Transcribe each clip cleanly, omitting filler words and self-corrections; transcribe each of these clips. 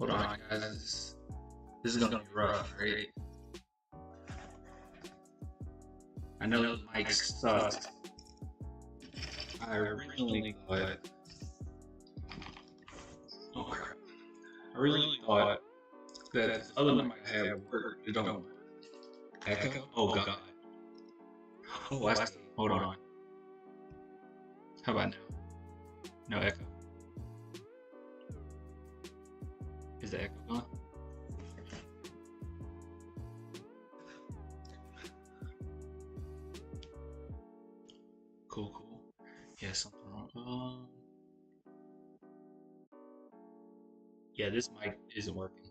Hold on, guys. This is gonna be rough, right? I know the mic sucks. I originally thought. Oh crap. I originally thought that this other mic I had would work. It don't work. Echo? Oh god. Oh, I see. Hold on. How about now? No echo. Is the echo gone? Cool. Yeah, something wrong. Yeah, this mic isn't working.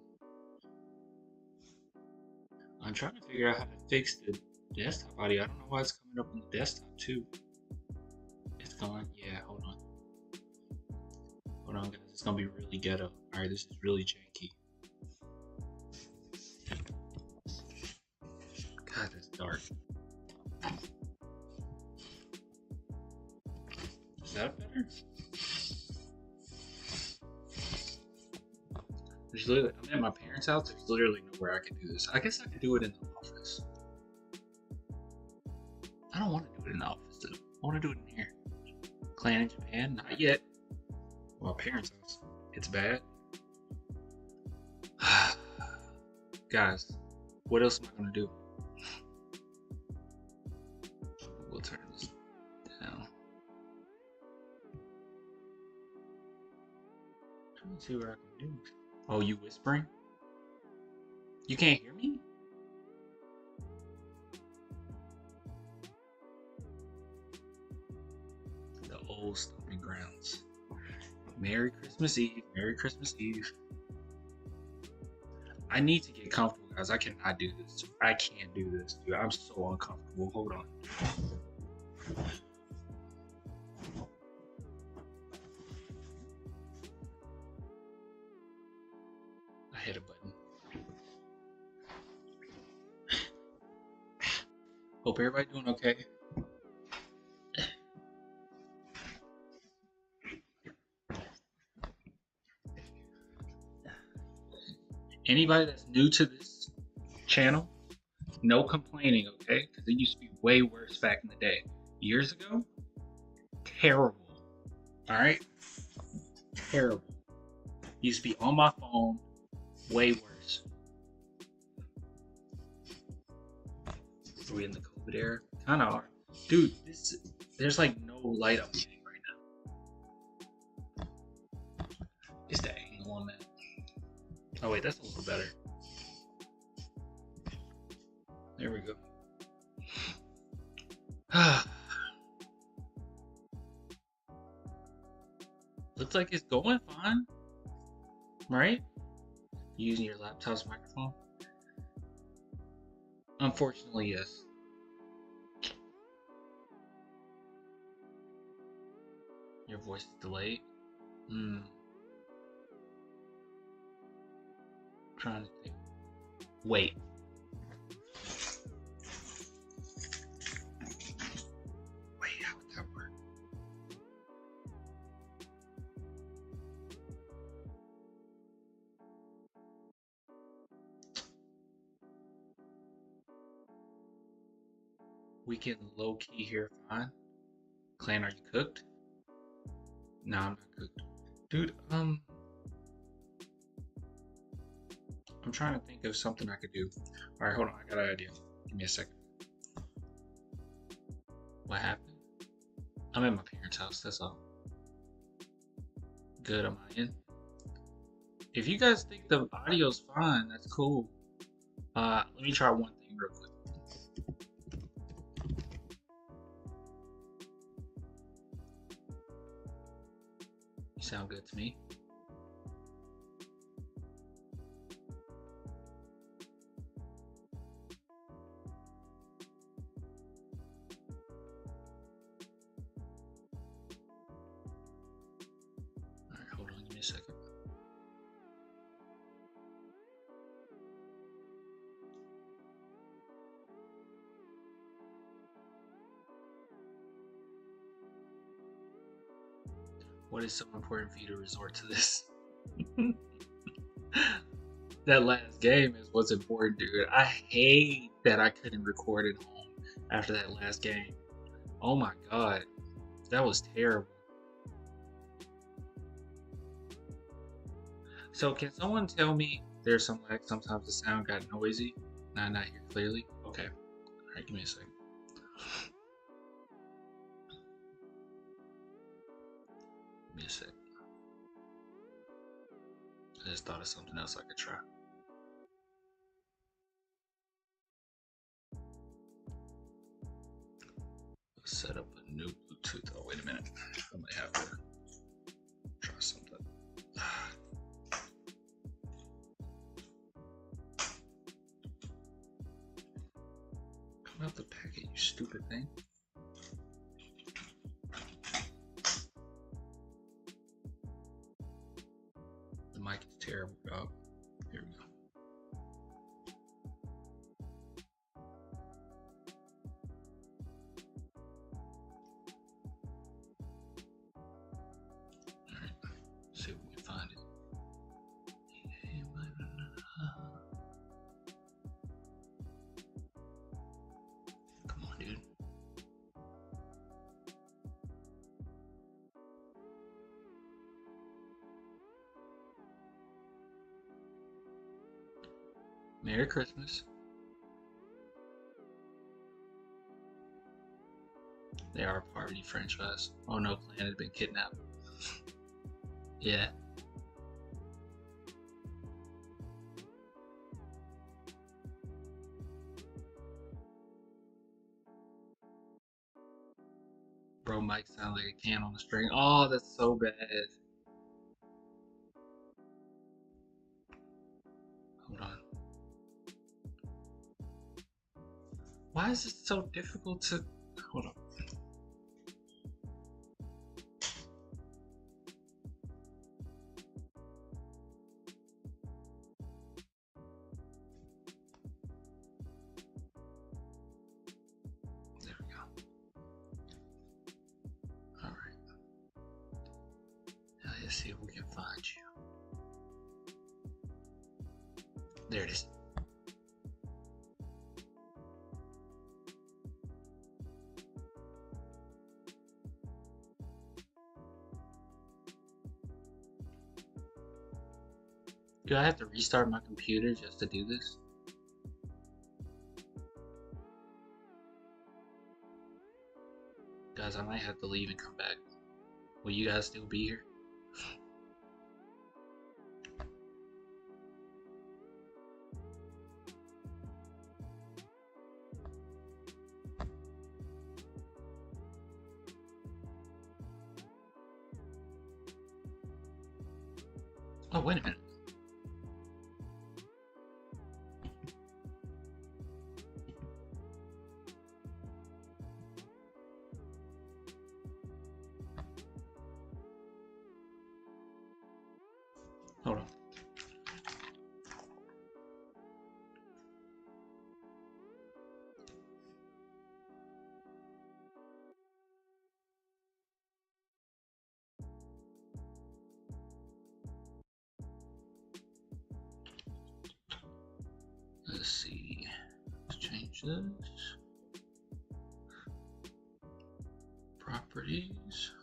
I'm trying to figure out how to fix the desktop audio. I don't know why it's coming up on the desktop too. It's gone. Yeah, hold on. Hold on, guys. It's gonna be really ghetto. Alright, this is really janky. God, that's dark. Is that better? There's literally, I'm at my parents' house. There's literally nowhere I can do this. I guess I could do it in the office. I don't want to do it in the office though. I want to do it in here. Clan in Japan? Not yet. Well, my parents' house. It's bad. Guys, what else am I gonna do? We'll turn this down. Trying to see what I can do. Oh, you whispering? You can't hear me? The old stomping grounds. Merry Christmas Eve. Merry Christmas Eve. I need to get comfortable, guys. I cannot do this. I can't do this, dude. I'm so uncomfortable. Hold on. I hit a button. Hope everybody doing okay. Anybody that's new to this channel, no complaining, okay? Because it used to be way worse back in the day. Years ago, terrible. Alright? Terrible. Used to be on my phone, way worse. Are we in the COVID era? Kinda are. Dude, there's like no light I'm getting right now. It's the angle on that. Oh wait, that's a little better. There we go. Looks like it's going fine, right? Using your laptop's microphone? Unfortunately, yes. Your voice is delayed? Trying to think. Wait. Wait, how would that work? We can low key here fine. Clan, are you cooked? No, I'm not cooked. Dude, I'm trying to think of something I could do. Alright, hold on, I got an idea. Give me a second. What happened? I'm at my parents' house, that's all. Good, am I in? If you guys think the audio's fine, that's cool. Let me try one thing real quick. You sound good to me. A second. What is so important for you to resort to this? that last game is what's important, dude. I hate that I couldn't record at home after that last game. Oh my god, that was terrible. So can someone tell me there's some lag? Sometimes the sound got noisy and I not hear clearly. Okay, all right, give me a second. Give me a second. I just thought of something else I could try. Let's set up a new Bluetooth. Oh, wait a minute. I might have to try something. Come out the packet, you stupid thing. The mic is terrible, dog. Here we go. Alright, see if we can find it. Come on, dude. Merry Christmas. They are a party franchise. Oh no, Clan had been kidnapped. Yeah. Bro, Mike sounds like a can on a string. Oh, that's so bad. Hold on. Why is it so difficult to... Hold on. There we go. Alright. Now let's see if we can find you. There it is. Do I have to restart my computer just to do this? Guys, I might have to leave and come back. Will you guys still be here? Oh, wait a minute. Hold on. Let's see. Let's change this. Properties.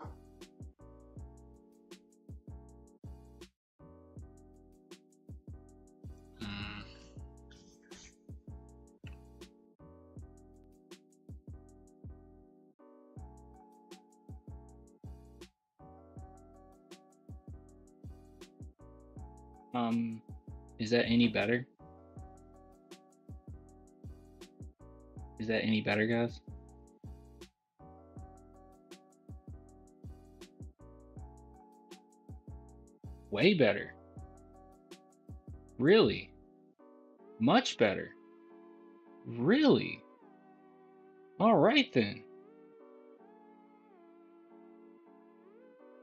Is that any better? Is that any better, guys? Way better. Really? Much better. Really? All right then.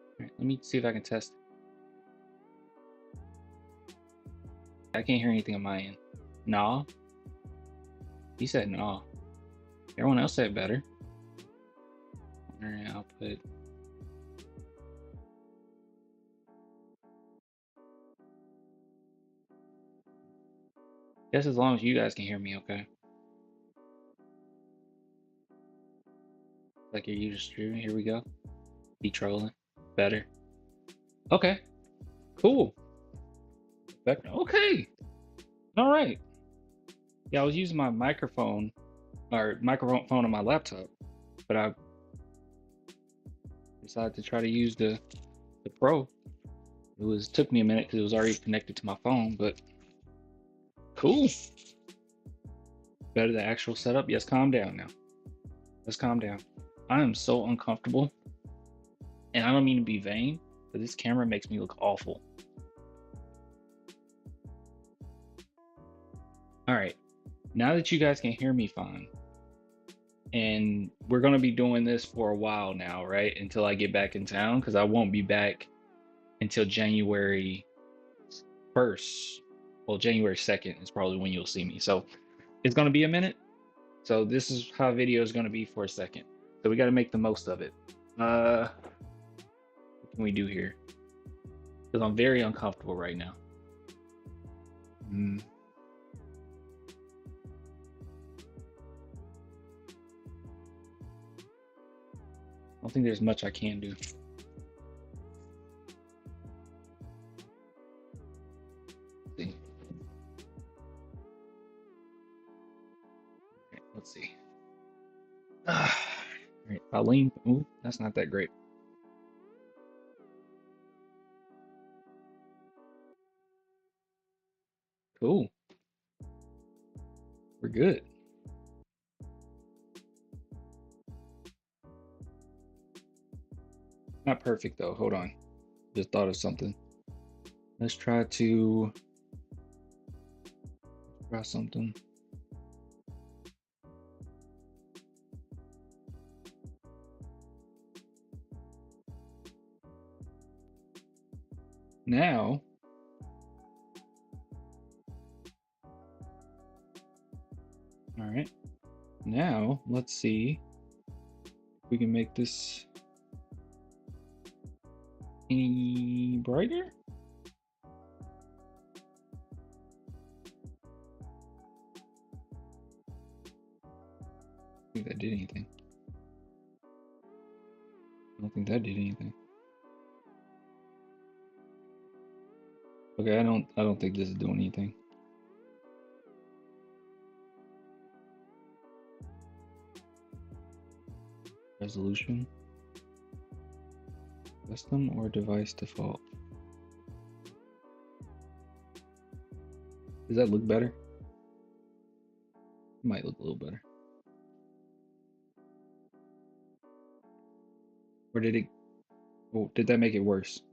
All right, let me see if I can test it. I can't hear anything on my end. Nah. He said nah. Everyone else said better. Alright, output. Guess as long as you guys can hear me, okay? Like you're used to streaming. Here we go. Be trolling. Better. Okay. Cool. Okay. All right. Yeah, I was using my microphone or microphone on my laptop, but I decided to try to use the Pro. Took me a minute because it was already connected to my phone, but cool. Better the actual setup. Yes, calm down now. Let's calm down. I am so uncomfortable, and I don't mean to be vain, but this camera makes me look awful. All right, now that you guys can hear me fine, and we're gonna be doing this for a while now, right? Until I get back in town, because I won't be back until January 1st. Well, January 2nd is probably when you'll see me. So it's gonna be a minute. So this is how video is gonna be for a second. So we gotta make the most of it. What can we do here? Because I'm very uncomfortable right now. I don't think there's much I can do. Let's see. All right, Pauline. Ooh, that's not that great. Cool. We're good. Not perfect though. Hold on. Just thought of something. Let's try something. Now, all right. Now, let's see if we can make this any brighter. I think that did anything. I don't think that did anything. Okay, I don't think this is doing anything. Resolution. Custom or device default. Does that look better? It might look a little better. Or did it? Oh, did that make it worse?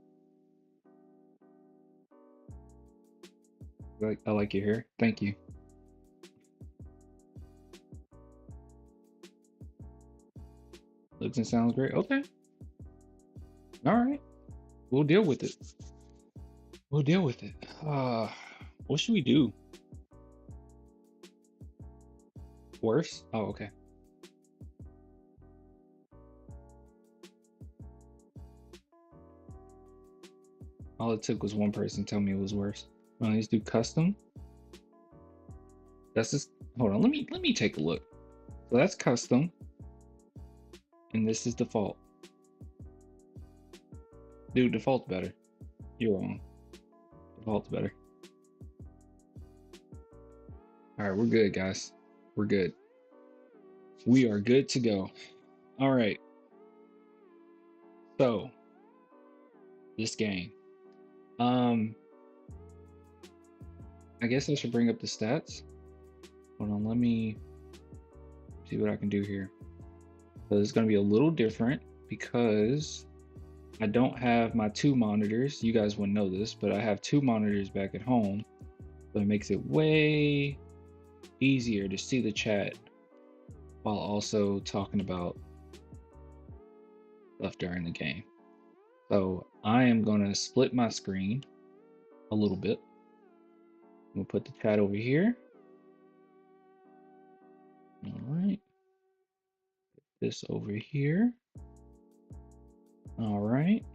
I like your hair. Thank you. Looks and sounds great. Okay. All right. We'll deal with it. We'll deal with it. What should we do? Worse? Oh, okay. All it took was one person tell me it was worse. Well, let's do custom. That's just, hold on, let me take a look. So that's custom. And this is default. Dude, default's better. You're wrong. Default's better. All right, we're good, guys. We're good. We are good to go. All right. So, this game. I guess I should bring up the stats. Hold on, let me see what I can do here. So it's going to be a little different because I don't have my two monitors. You guys wouldn't know this, but I have two monitors back at home. So it makes it way easier to see the chat while also talking about stuff during the game. So I am going to split my screen a little bit. I'm going to put the chat over here. All right. Put this over here. All right.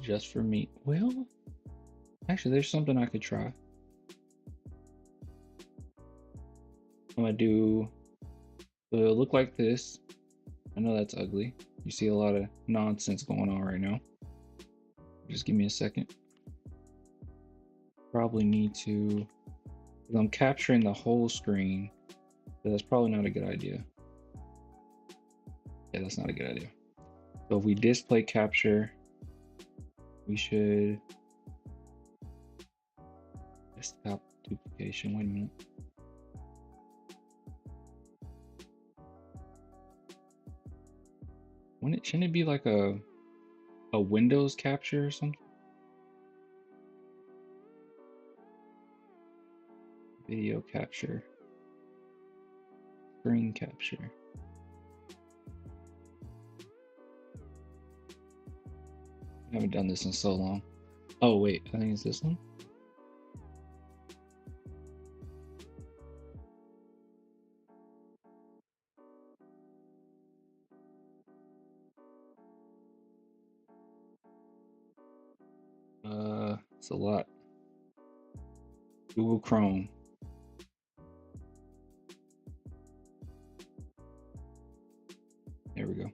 just for me. Well, actually, there's something I could try. I'm gonna do look like this. I know that's ugly. You see a lot of nonsense going on right now. Just give me a second. Probably need to, because I'm capturing the whole screen. So that's probably not a good idea. Yeah, that's not a good idea. So if we display capture, we should stop duplication. Wait a minute. Shouldn't it be like a Windows capture or something? Video capture. Screen capture. I haven't done this in so long. Oh wait, I think it's this one. It's a lot. Google Chrome. There we go.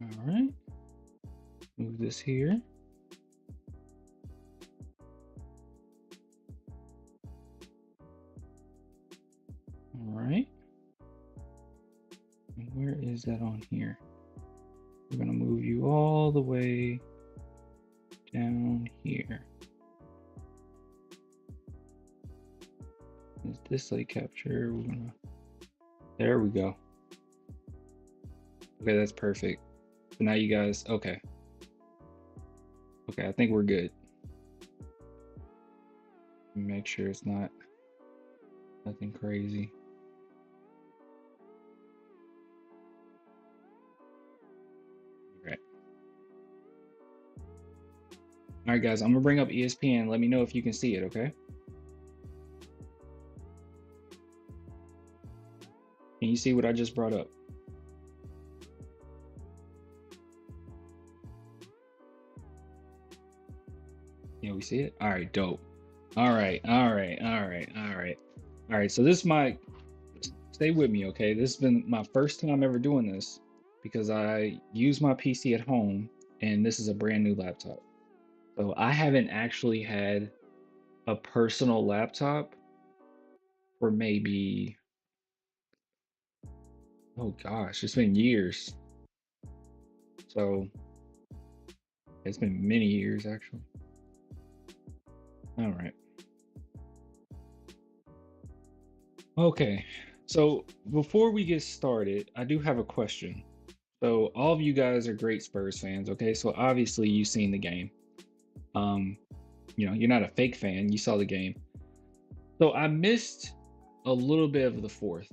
All right. Move this here. All right. And where is that on here? We're gonna move you all the way down here. Is this like capture? We're gonna. There we go. Okay, that's perfect. So now you guys, okay. Okay, I think we're good. Make sure it's not nothing crazy. Right. All right, guys, I'm gonna bring up ESPN. Let me know if you can see it, okay? Can you see what I just brought up? Yeah, we see it? All right, dope. All right. So this is stay with me, okay? This has been my first time ever doing this because I use my PC at home and this is a brand new laptop. So I haven't actually had a personal laptop for maybe, oh gosh, it's been years. So it's been many years actually. All right. Okay. So before we get started, I do have a question. So all of you guys are great Spurs fans, okay? So obviously you've seen the game. You're not a fake fan. You saw the game. So I missed a little bit of the fourth.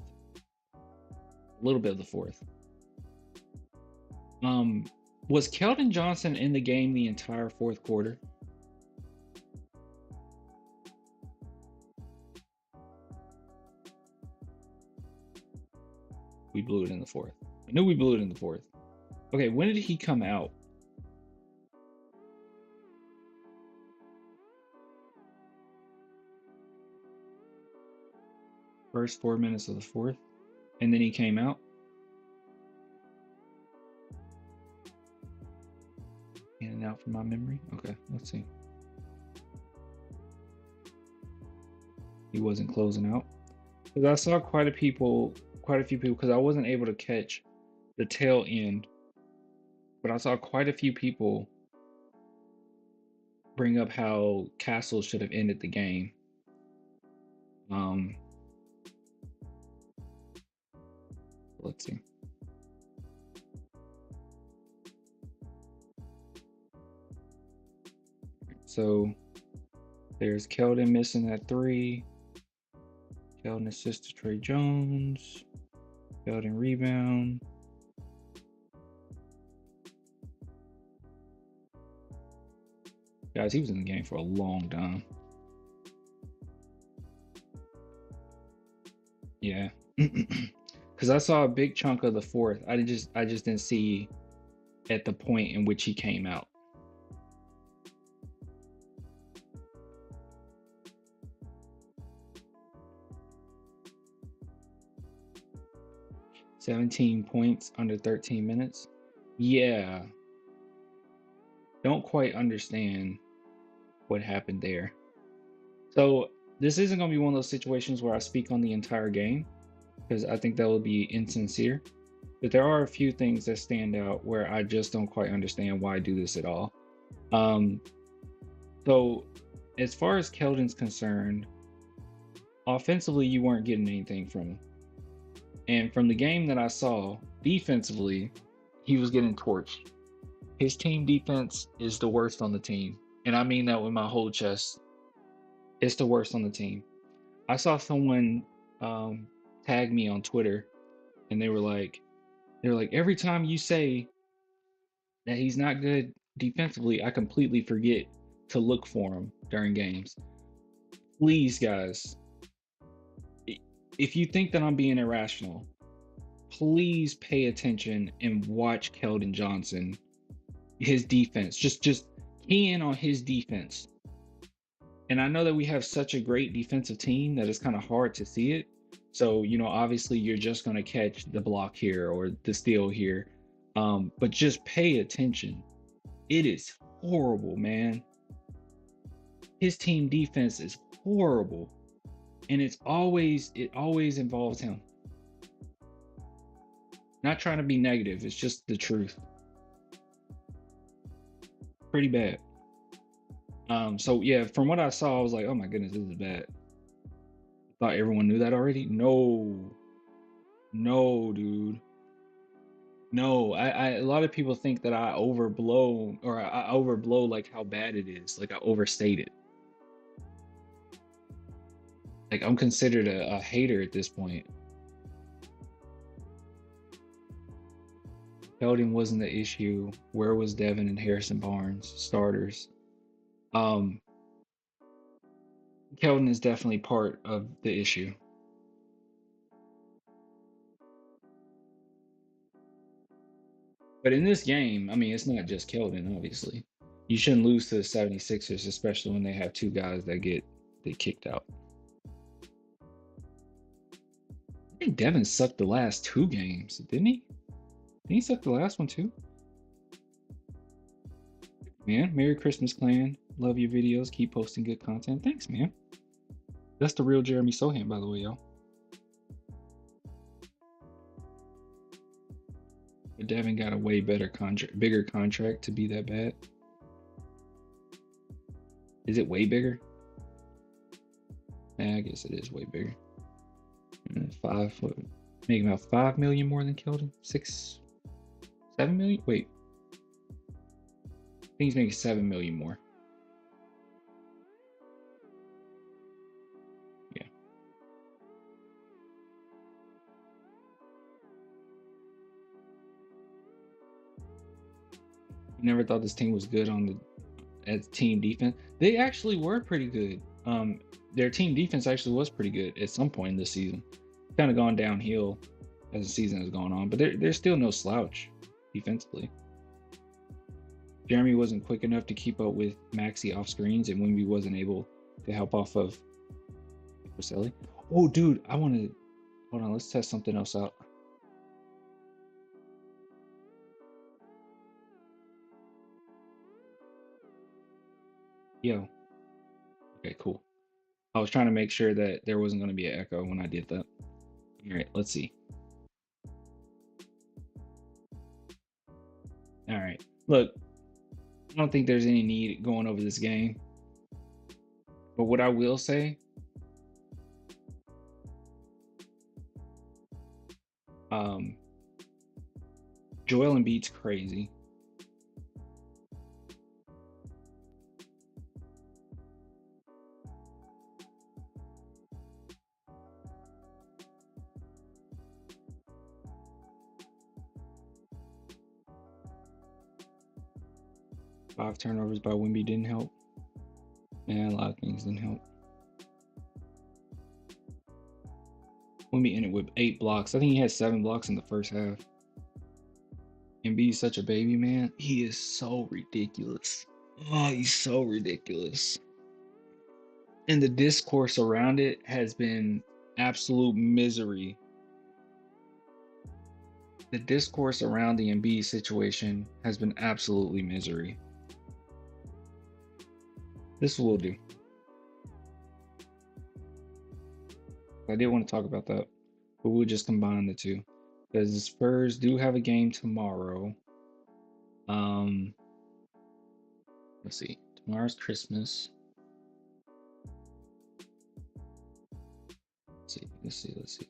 Was Keldon Johnson in the game the entire fourth quarter? We blew it in the fourth. I knew we blew it in the fourth. Okay, when did he come out? First 4 minutes of the fourth, and then he came out. In and out from my memory. Okay, let's see. He wasn't closing out because I saw quite a few people because I wasn't able to catch the tail end, but I saw quite a few people bring up how Castle should have ended the game. Let's see. So there's Keldon missing that 3. Keldon assist to Trey Jones. Keldon rebound. Guys, he was in the game for a long time. Yeah. Because because I saw a big chunk of the fourth. I just didn't see at the point in which he came out. "17 points under 13 minutes." Yeah, don't quite understand what happened there. So this isn't going to be one of those situations where I speak on the entire game, because I think that would be insincere. But there are a few things that stand out where I just don't quite understand why do this at all. Um, so as far as Keldon's concerned, offensively, you weren't getting anything from him. And from the game that I saw, defensively, he was getting torched. His team defense is the worst on the team. And I mean that with my whole chest. It's the worst on the team. I saw someone tag me on Twitter, and they were like, every time you say that he's not good defensively, I completely forget to look for him during games. Please, guys, if you think that I'm being irrational, please pay attention and watch Keldon Johnson, his defense. Just key in on his defense. And I know that we have such a great defensive team that it's kind of hard to see it. So, obviously you're just going to catch the block here or the steal here. But just pay attention. It is horrible, man. His team defense is horrible. And it always involves him. Not trying to be negative, it's just the truth. Pretty bad. So yeah, from what I saw, I was like, oh my goodness, this is bad. Thought everyone knew that already? No, dude. No, a lot of people think that I overblow, or I overblow like how bad it is. Like I overstate it. Like I'm considered a hater at this point. Keldon wasn't the issue. Where was Devin and Harrison Barnes, starters? Keldon is definitely part of the issue. But in this game, I mean, it's not just Keldon, obviously. You shouldn't lose to the 76ers, especially when they have two guys that get kicked out. I think Devin sucked the last two games, didn't he? Didn't he suck the last one too? Man, Merry Christmas, Clan. Love your videos. Keep posting good content. Thanks, man. That's the real Jeremy Sohan, by the way, y'all. But Devin got a way better contract, bigger contract to be that bad. Is it way bigger? Yeah, I guess it is way bigger. 5 foot, making about 5 million more than Keldon. 6, 7 million. Wait, I think he's making 7 million more. Yeah. I never thought this team was good as team defense. They actually were pretty good. Their team defense actually was pretty good at some point in this season. Kind of gone downhill as the season has gone on, but they're still no slouch defensively. Jeremy wasn't quick enough to keep up with Maxey off screens, and Wemby wasn't able to help off of Roselli. Oh, dude, hold on, let's test something else out. Yo. Okay, cool. I was trying to make sure that there wasn't going to be an echo when I did that. All right, let's see. All right, look, I don't think there's any need going over this game. But what I will say, Joel Embiid's crazy. Five turnovers by Wemby didn't help. And a lot of things didn't help. Wemby ended with 8 blocks. I think he had 7 blocks in the first half. Embiid's such a baby, man. He is so ridiculous. Oh, he's so ridiculous. And the discourse around it has been absolute misery. The discourse around the Embiid situation has been absolutely misery. This will do. I did want to talk about that, but we'll just combine the two. Because the Spurs do have a game tomorrow. Let's see. Tomorrow's Christmas. Let's see. Let's see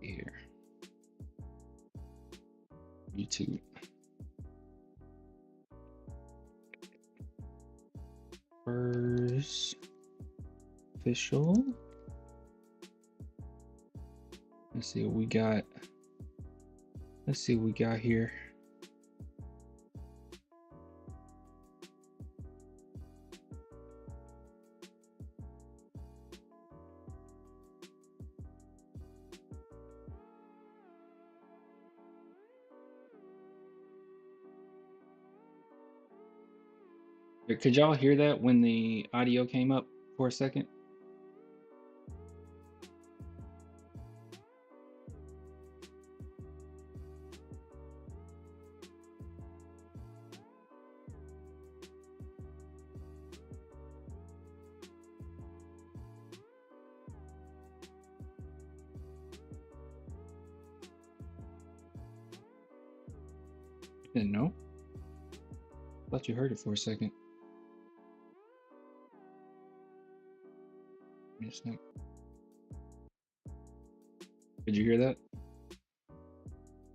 here. YouTube. Spurs official. Let's see what we got. Let's see what we got here. Could y'all hear that when the audio came up for a second? Didn't know. Thought you heard it for a second. Did you hear that?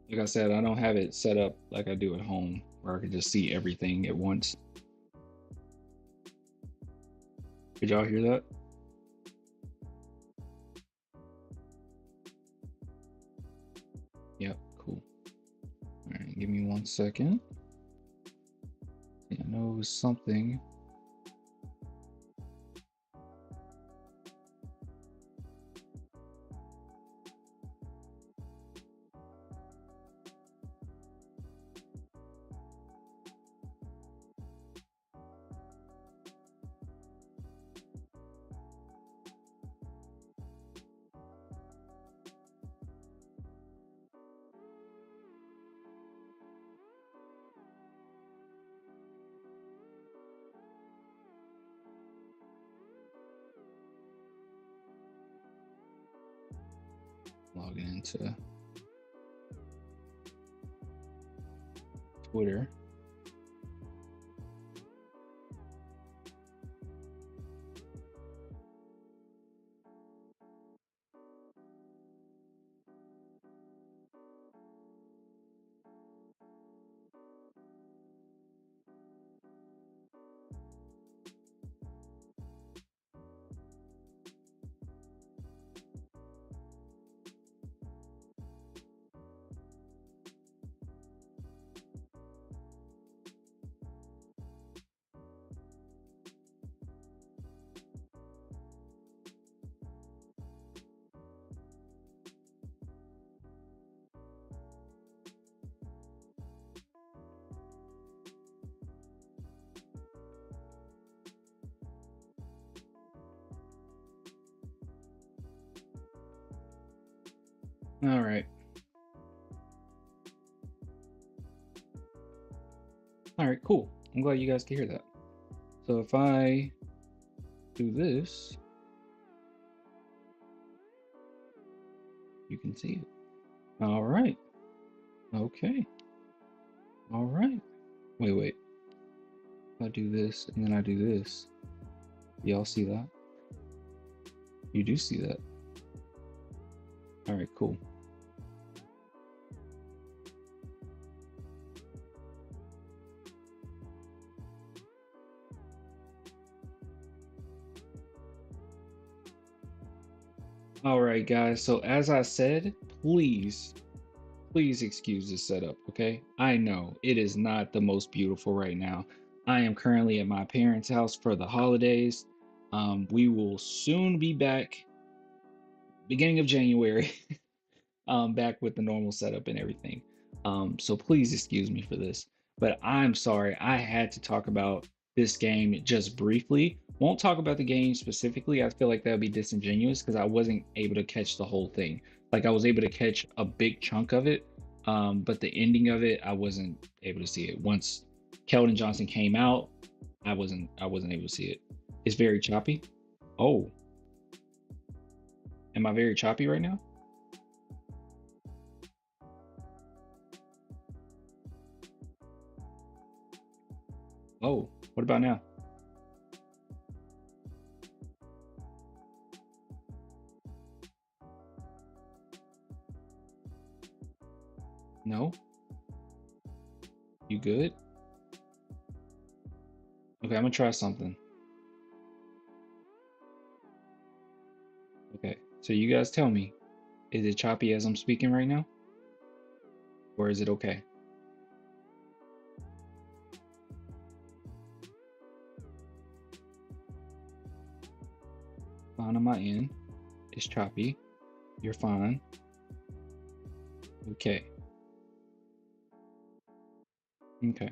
Like I said, I don't have it set up like I do at home, where I can just see everything at once. Did y'all hear that? Yep, cool. All right, give me 1 second. I know it was something. Logging into Twitter. All right. All right, cool. I'm glad you guys can hear that. So if I do this, you can see it. All right. Okay. All right. Wait. I do this and then I do this. Y'all see that? You do see that. All right, cool. All right, guys. So as I said, please please excuse this setup, okay? I know it is not the most beautiful right now. I am currently at my parents' house for the holidays. We will soon be back, beginning of January, back with the normal setup and everything. So please excuse me for this. But I'm sorry, I had to talk about this game just briefly. Won't talk about the game specifically. I feel like that would be disingenuous because I wasn't able to catch the whole thing. Like I was able to catch a big chunk of it, but the ending of it, I wasn't able to see it. Once Keldon Johnson came out, I wasn't able to see it. It's very choppy. Oh, am I very choppy right now? Oh, what about now? No? You good? Okay, I'm gonna try something. Okay, so you guys tell me, is it choppy as I'm speaking right now? Or is it okay? Fine on my end. It's choppy. You're fine. Okay. Okay.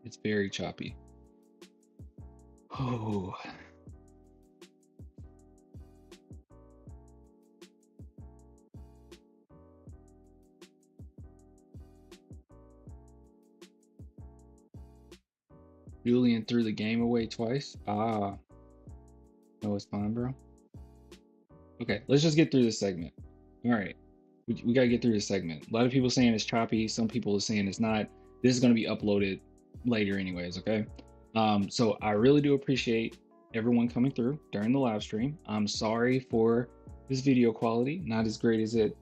It's very choppy. Oh, Julian threw the game away twice. Ah, no, it's fine, bro. Okay, let's just get through this segment. All right, we gotta get through this segment. A lot of people saying it's choppy. Some people are saying it's not. This is gonna be uploaded later, anyways. Okay. So I really do appreciate everyone coming through during the live stream. I'm sorry for this video quality, not as great as it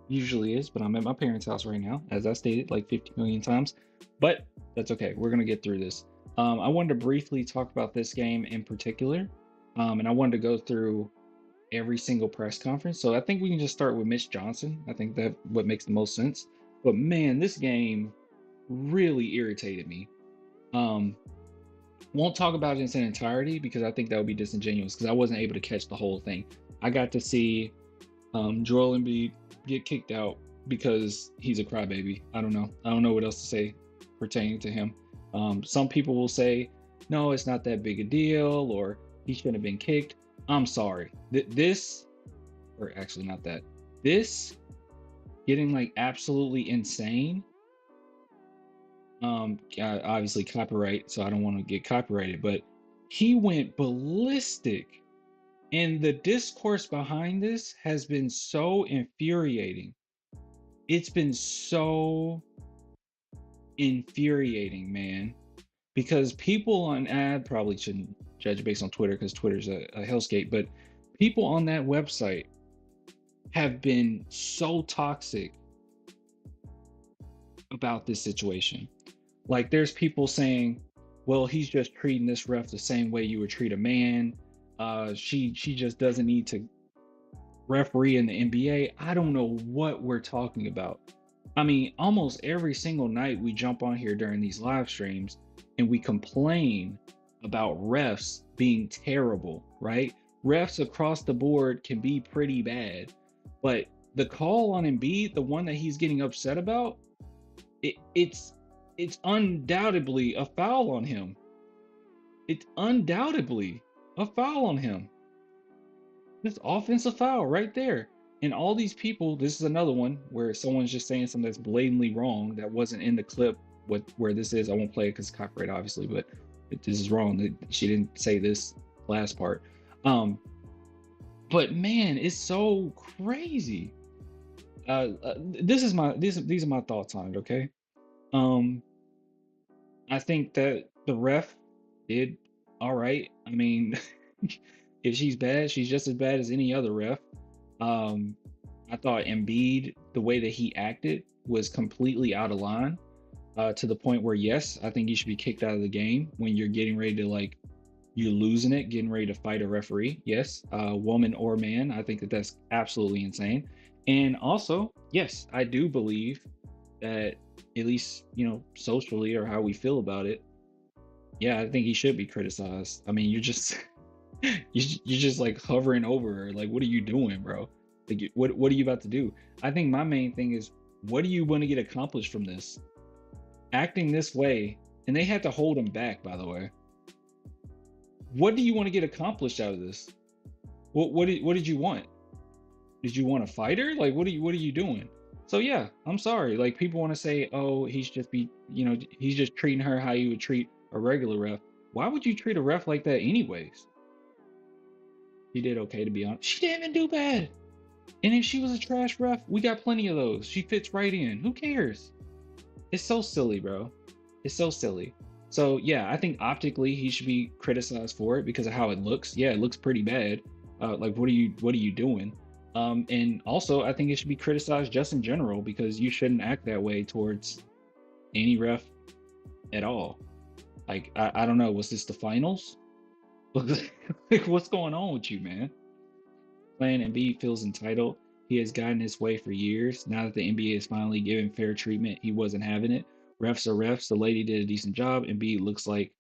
usually is, but I'm at my parents' house right now, as I stated like 50 million times. But that's okay. We're gonna get through this. I wanted to briefly talk about this game in particular, and I wanted to go through every single press conference. So I think we can just start with Mitch Johnson. I think that what makes the most sense. But man, this game really irritated me. Um, won't talk about it in its entirety because I think that would be disingenuous because I wasn't able to catch the whole thing. I got to see Joel Embiid get kicked out because he's a crybaby. I don't know. I don't know what else to say pertaining to him. Some people will say, no, it's not that big a deal, or he shouldn't have been kicked. I'm sorry. This, or actually not that, this getting like absolutely insane. Obviously copyright, so I don't want to get copyrighted, but he went ballistic. And the discourse behind this has been so infuriating. It's been so infuriating, man. Because people on ad probably shouldn't judge based on Twitter because Twitter's a hellscape, but people on that website have been so toxic about this situation. Like there's people saying, well, he's just treating this ref the same way you would treat a man. She just doesn't need to referee in the NBA. I don't know what we're talking about. I mean, almost every single night we jump on here during these live streams and we complain about refs being terrible, right? Refs across the board can be pretty bad, but the call on Embiid, the one that he's getting upset about, it's undoubtedly a foul on him. It's undoubtedly a foul on him. This offensive foul right there. And all these people, this is another one where someone's just saying something that's blatantly wrong that wasn't in the clip where this is. I won't play it because it's copyright, obviously, but this is wrong. She didn't say this last part. But man, it's so crazy. These are my thoughts on it, okay? I think that the ref did all right. I mean, if she's bad, she's just as bad as any other ref. Um, I thought Embiid, the way that he acted was completely out of line, to the point where, yes, I think you should be kicked out of the game when you're getting ready to like You're losing it, getting ready to fight a referee. Yes, woman or man. I think that that's absolutely insane. And also, yes, I do believe that at least, socially or how we feel about it, yeah, I think he should be criticized. I mean, you're just you're just like hovering over her. Like, what are you doing, bro? Like, what are you about to do? I think my main thing is, what do you want to get accomplished from this? Acting this way, and they had to hold him back, by the way. What do you want to get accomplished out of this? What did you want? Did you want a fighter? Like, what are you doing? So yeah, I'm sorry. Like, people want to say, oh, he's just treating her how you would treat a regular ref. Why would you treat a ref like that anyways? She did okay, to be honest. She didn't even do bad. And if she was a trash ref, we got plenty of those. She fits right in. Who cares? It's so silly, bro. It's so silly. So yeah, I think optically he should be criticized for it because of how it looks. Yeah, it looks pretty bad. Like, what are you doing? And also I think it should be criticized just in general because you shouldn't act that way towards any ref at all. Like, I don't know, was this the finals? Like, what's going on with you, man? Playing Embiid feels entitled. He has gotten his way for years. Now that the NBA is finally giving fair treatment, he wasn't having it. Refs are refs. The lady did a decent job. Embiid looks like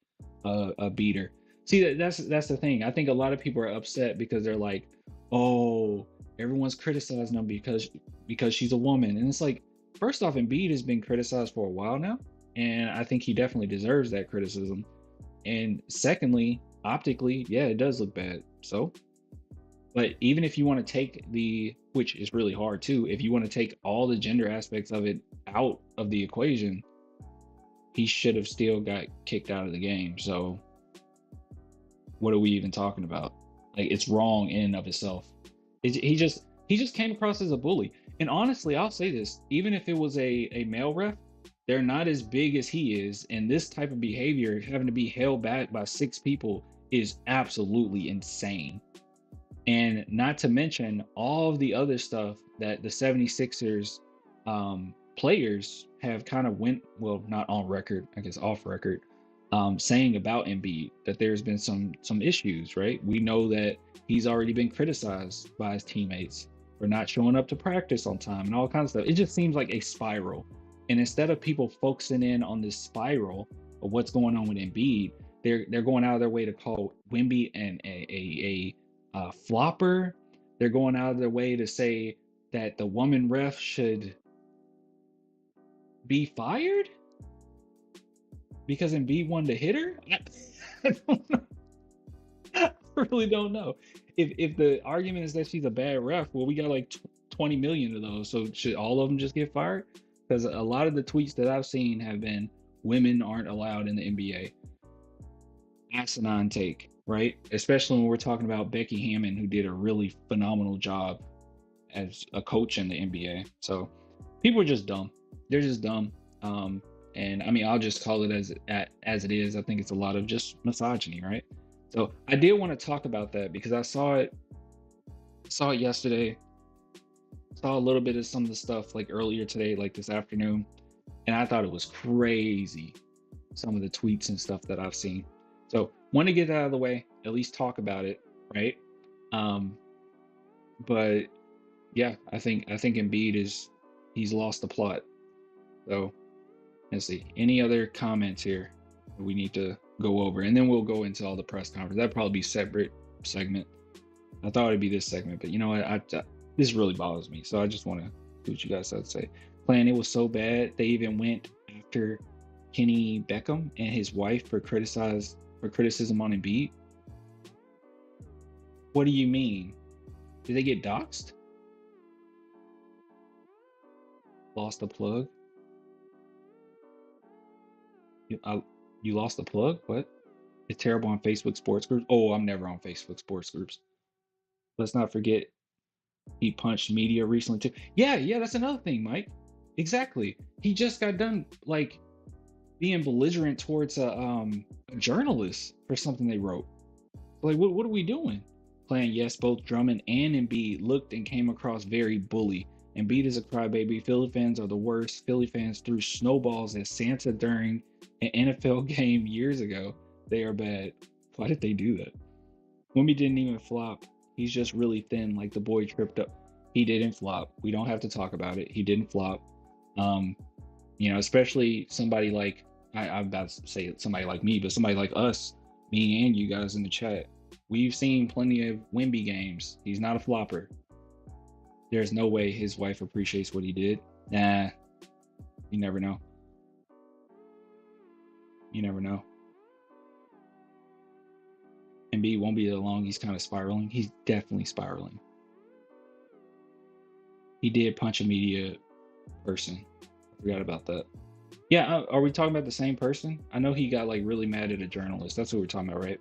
a beater. See, that's the thing. I think a lot of people are upset because they're like, "Oh, everyone's criticizing him because she's a woman." And it's like, first off, Embiid has been criticized for a while now, and I think he definitely deserves that criticism. And secondly, optically, yeah, it does look bad. So, but even if you want to take which is really hard too, if you want to take all the gender aspects of it out of the equation, he should have still got kicked out of the game. So what are we even talking about? Like, it's wrong in and of itself. He just came across as a bully. And honestly, I'll say this: even if it was a male ref, they're not as big as he is, and this type of behavior, having to be held back by six people, is absolutely insane. And not to mention all of the other stuff that the 76ers players have kind of well, not on record, I guess off record, saying about Embiid that there's been some issues, right? We know that he's already been criticized by his teammates for not showing up to practice on time and all kinds of stuff. It just seems like a spiral. And instead of people focusing in on this spiral of what's going on with Embiid, they're going out of their way to call Wemby a flopper. They're going out of their way to say that the woman ref should be fired because Embiid wanted to hit her. I don't know. I really don't know. If the argument is that she's a bad ref, well, we got like 20 million of those. So should all of them just get fired? Because a lot of the tweets that I've seen have been women aren't allowed in the NBA. Asinine take, right? Especially when we're talking about Becky Hammon, who did a really phenomenal job as a coach in the NBA. So people are just dumb. They're just dumb. And I mean, I'll just call it as it is. I think it's a lot of just misogyny, right? So I did want to talk about that because I saw it yesterday. Saw a little bit of some of the stuff like earlier today, like this afternoon, and I thought it was crazy. Some of the tweets and stuff that I've seen. So want to get that out of the way, at least talk about it, right? But yeah, I think Embiid he's lost the plot. So let's see. Any other comments here we need to go over, and then we'll go into all the press conference. That'd probably be separate segment. I thought it'd be this segment, but you know what? This really bothers me, so I just want to see what you guys have to say. Playing, it was so bad they even went after Kenny Beckham and his wife for criticism on Embiid. What do you mean? Did they get doxxed? Lost the plug? You lost the plug? What? It's terrible on Facebook sports groups. Oh, I'm never on Facebook sports groups. Let's not forget he punched media recently too. Yeah, that's another thing, Mike. Exactly. He just got done like being belligerent towards a journalist for something they wrote. Like, what are we doing? Playing, yes, both Drummond and Embiid looked and came across very bully. Embiid is a crybaby. Philly fans are the worst. Philly fans threw snowballs at Santa during an NFL game years ago. They are bad. Why did they do that? Wemby didn't even flop. He's just really thin. Like the boy tripped up. He didn't flop. We don't have to talk about it. He didn't flop. Um, especially somebody like I'm about to say somebody like me, but somebody like us, me and you guys in the chat. We've seen plenty of Wemby games. He's not a flopper. There's no way his wife appreciates what he did. Nah, you never know. You never know. Embiid won't be that long. He's kind of spiraling. He's definitely spiraling. He did punch a media person. I forgot about that. Yeah, are we talking about the same person? I know he got like really mad at a journalist. That's what we're talking about, right?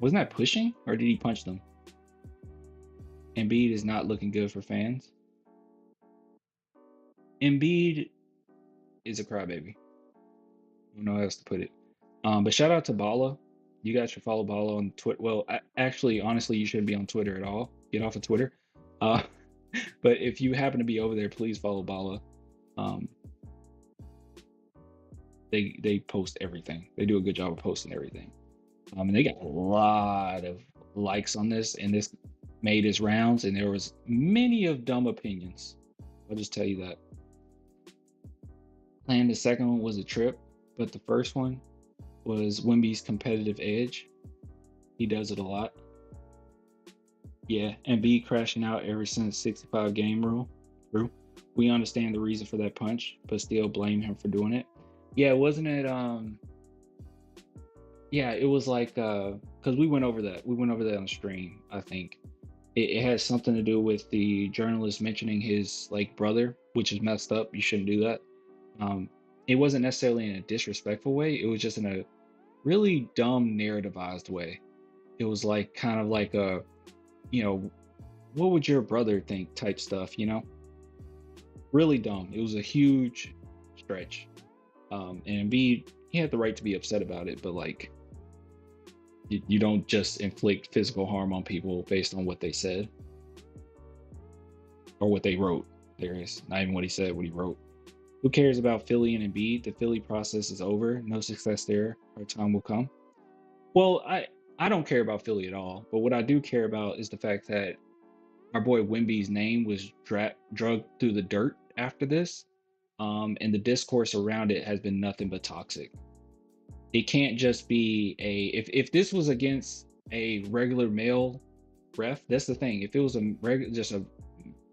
Wasn't that pushing, or did he punch them? Embiid is not looking good for fans. Embiid is a crybaby. I don't know how else to put it. But shout out to Bala. You guys should follow Bala on Twitter. Well, actually, honestly, you shouldn't be on Twitter at all. Get off of Twitter. But if you happen to be over there, please follow Bala. They post everything. They do a good job of posting everything. And they got a lot of likes on this, and this made its rounds, and there was many of dumb opinions. I'll just tell you that. Playing the second one was a trip, but the first one was Wemby's competitive edge. He does it a lot. Yeah, and Embiid crashing out ever since 65 game rule. We understand the reason for that punch, but still blame him for doing it. Yeah, wasn't it? Yeah, it was like because we went over that. We went over that on stream. I think it has something to do with the journalist mentioning his like brother, which is messed up. You shouldn't do that. It wasn't necessarily in a disrespectful way. It was just in a really dumb narrativized way. It was like kind of like a, what would your brother think type stuff, Really dumb. It was a huge stretch. And Embiid, he had the right to be upset about it, but like, you don't just inflict physical harm on people based on what they said or what they wrote. There is not even what he said, what he wrote. Who cares about Philly and Embiid? The Philly process is over. No success there. Our time will come. Well, I don't care about Philly at all, but what I do care about is the fact that our boy Wemby's name was drugged through the dirt after this, and the discourse around it has been nothing but toxic. It can't just be if this was against a regular male ref. That's the thing. If it was just a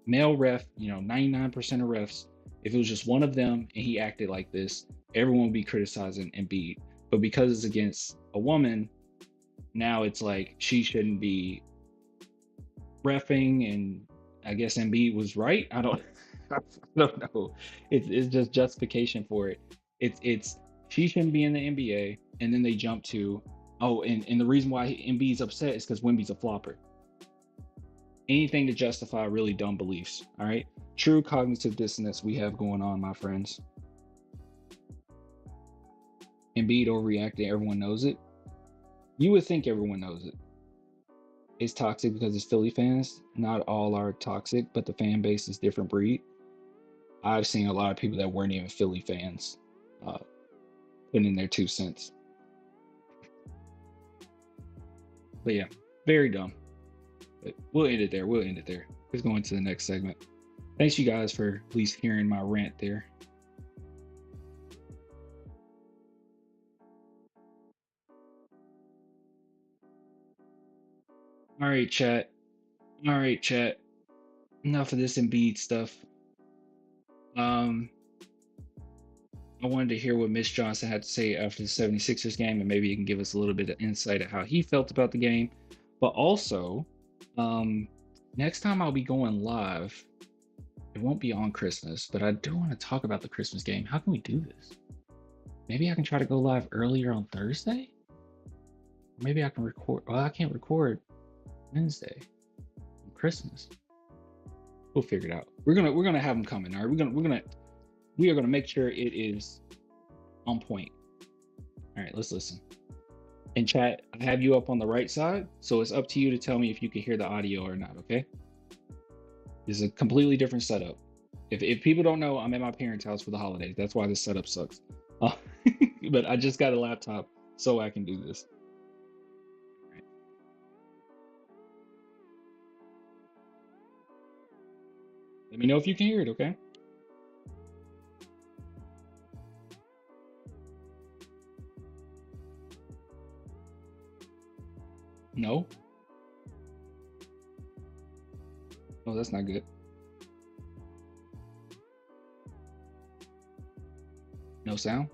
male ref, 99% of refs, if it was just one of them and he acted like this, everyone would be criticizing Embiid. But because it's against a woman, now it's like she shouldn't be reffing, and I guess Embiid was right. I don't know. It's just justification for it. It's she shouldn't be in the NBA, and then they jump to, and the reason why Embiid's upset is because Wemby's a flopper. Anything to justify really dumb beliefs, all right? True cognitive dissonance we have going on, my friends. Embiid overreacting, everyone knows it. You would think everyone knows it. It's toxic because it's Philly fans. Not all are toxic, but the fan base is different breed. I've seen a lot of people that weren't even Philly fans putting in their 2 cents. But yeah, very dumb. But we'll end it there. Let's go into the next segment. Thanks you guys for at least hearing my rant there. All right, chat. Enough of this Embiid stuff. I wanted to hear what Mitch Johnson had to say after the 76ers game, and maybe he can give us a little bit of insight of how he felt about the game. But also, next time I'll be going live, it won't be on Christmas, but I do want to talk about the Christmas game. How can we do this? Maybe I can try to go live earlier on Thursday? Maybe I can record. Well, I can't record Wednesday on Christmas. We'll figure it out. We're gonna have them coming. All right, we are gonna make sure it is on point. All right, let's listen. And chat, I have you up on the right side, so it's up to you to tell me if you can hear the audio or not. Okay? This is a completely different setup. If people don't know, I'm at my parents' house for the holidays. That's why this setup sucks. But I just got a laptop so I can do this. Let me know if you can hear it, okay? No? Oh, that's not good. No sound?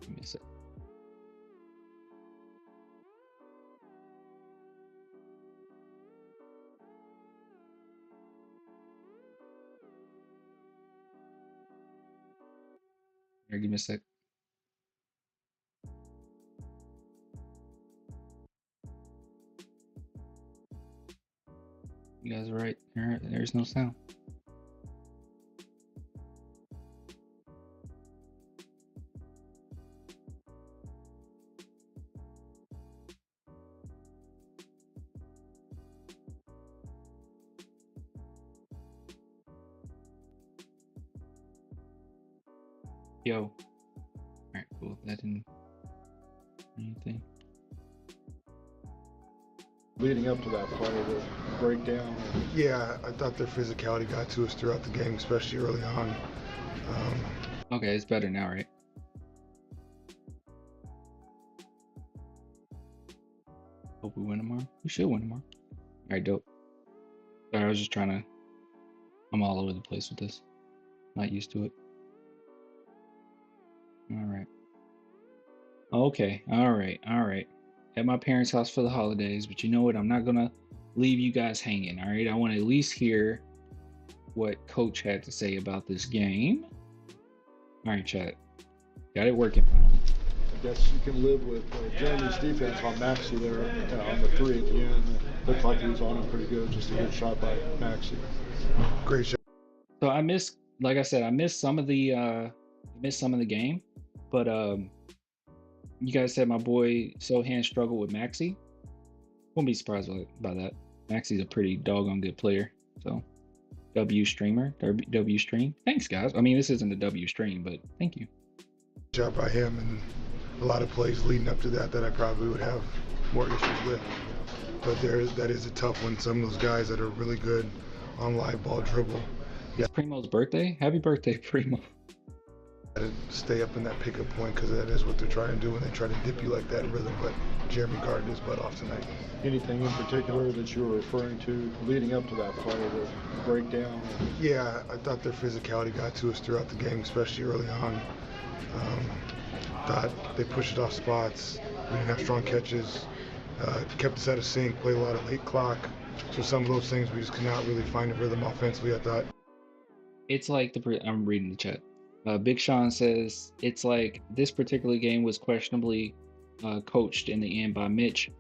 Give me a sec. Here, give me a sec. You guys are right. There's no sound. Yo. Alright, cool. That didn't anything. Leading up to that play, the breakdown. Yeah, I thought their physicality got to us throughout the game, especially early on. Okay, it's better now, right? Hope we win tomorrow. We should win tomorrow. Alright, dope. Sorry, I was just trying to... I'm all over the place with this. Not used to it. Alright. Okay, alright. At my parents' house for the holidays, but you know what? I'm not gonna leave you guys hanging, alright? I want to at least hear what Coach had to say about this game. Alright, chat. Got it working. I guess you can live with Jeremy's defense on Maxey there on the 3 at the end. It looked like he was on him pretty good. Just a good shot by Maxey. Great shot. So I missed, like I said, I missed some of the game, but you guys said my boy Sohan struggled with Maxey. Won't be surprised by that. Maxey's a pretty doggone good player. So W stream. Thanks, guys. I mean, this isn't a W stream, but thank you. Shot by him, and a lot of plays leading up to that I probably would have more issues with. But that is a tough one. Some of those guys that are really good on live ball dribble. Yeah. It's Primo's birthday. Happy birthday, Primo. To stay up in that pickup point, because that is what they're trying to do when they try to dip you like that in rhythm. But Jeremy guarded his butt off tonight. Anything in particular that you were referring to leading up to that play, the breakdown? Yeah, I thought their physicality got to us throughout the game, especially early on. Thought they pushed it off spots. We didn't have strong catches. Kept us out of sync. Played a lot of late clock. So some of those things we just could not really find a rhythm offensively, I thought. It's like I'm reading the chat. Big Sean says it's like this particular game was questionably coached in the end by Mitch,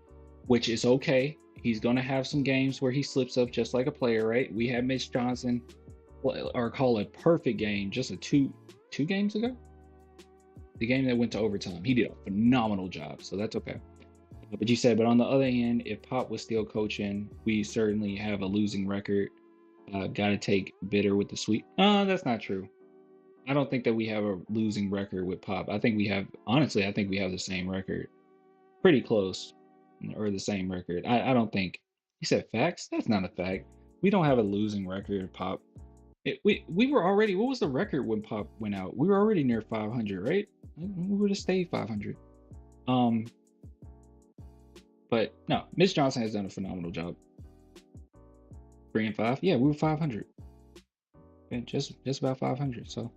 which is okay. He's going to have some games where he slips up just like a player, right? We had Mitch Johnson call a perfect game just two games ago. The game that went to overtime. He did a phenomenal job, so that's okay. But you said, but on the other end, if Pop was still coaching, we certainly have a losing record. Got to take bitter with the sweet. That's not true. I don't think that we have a losing record with Pop. I think we have the same record. Pretty close, or the same record. I don't think. He said facts? That's not a fact. We don't have a losing record with Pop. We were already, what was the record when Pop went out? We were already near 500, right? We would have stayed 500. But no, Mitch Johnson has done a phenomenal job. 3-5. Yeah, we were 500. And just about 500, so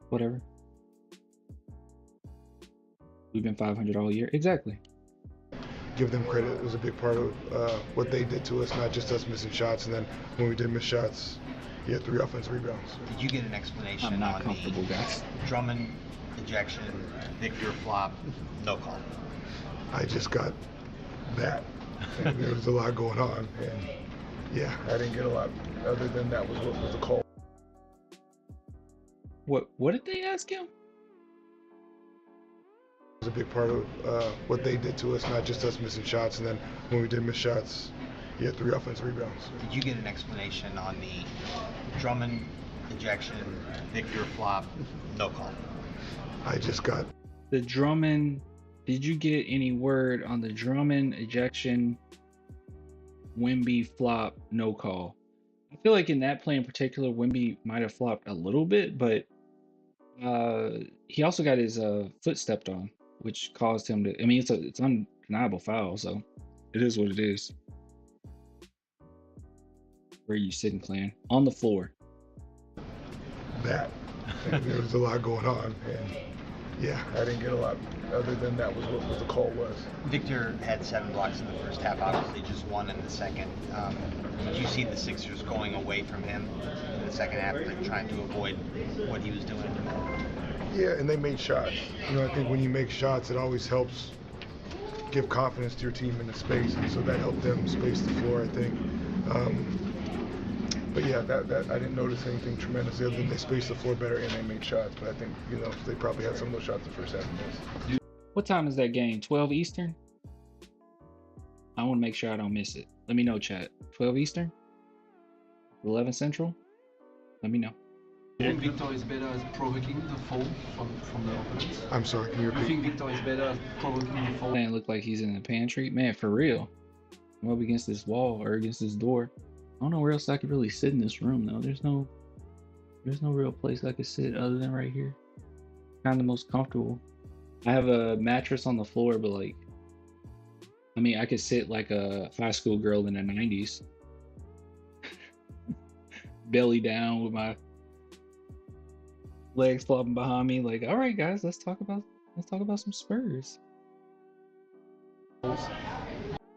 whatever. We've been 500 all year. Exactly. Give them credit. It was a big part of what they did to us, not just us missing shots. And then when we did miss shots, he had 3 offensive rebounds. Did you get an explanation I'm not on comfortable, the guys. Drummond ejection, Victor flop, no call? I just got that. And there was a lot going on. And yeah, I didn't get a lot other than that was what was the call. What did they ask him? It was a big part of what they did to us, not just us missing shots. And then when we did miss shots, he had 3 offensive rebounds. Did you get an explanation on the Drummond ejection, Victor flop, no call? I just got The Drummond. Did you get any word on the Drummond ejection Wemby flop, no call. I feel like in that play in particular, Wemby might have flopped a little bit, but he also got his foot stepped on, which caused him to. I mean, it's undeniable foul, so it is what it is. Where are you sitting, Clan? On the floor. That. And there was a lot going on, and yeah, I didn't get a lot other than that was what the call was. Victor had 7 blocks in the first half, obviously just 1 in the second. Did you see the Sixers going away from him in the second half, like trying to avoid what he was doing? Yeah, and they made shots. You know, I think when you make shots, it always helps give confidence to your team in the space, and so that helped them space the floor, I think. But yeah, that I didn't notice anything tremendous other than they spaced the floor better and they made shots. But I think, you know, they probably had some of those shots the first half missed. What time is that game? 12 Eastern? I want to make sure I don't miss it. Let me know, chat. 12 Eastern? 11 Central? Let me know. You think Victor is better at provoking the foul from the opponents? I'm sorry, can you repeat? You think Victor is better at provoking the foul? Man, look like he's in the pantry. Man, for real. I'm up against this wall or against this door. I don't know where else I could really sit in this room though. There's no real place I could sit other than right here. Kind of the most comfortable. I have a mattress on the floor, but like, I mean, I could sit like a high school girl in the 90s. Belly down with my legs flopping behind me. Like, all right, guys, let's talk about some Spurs.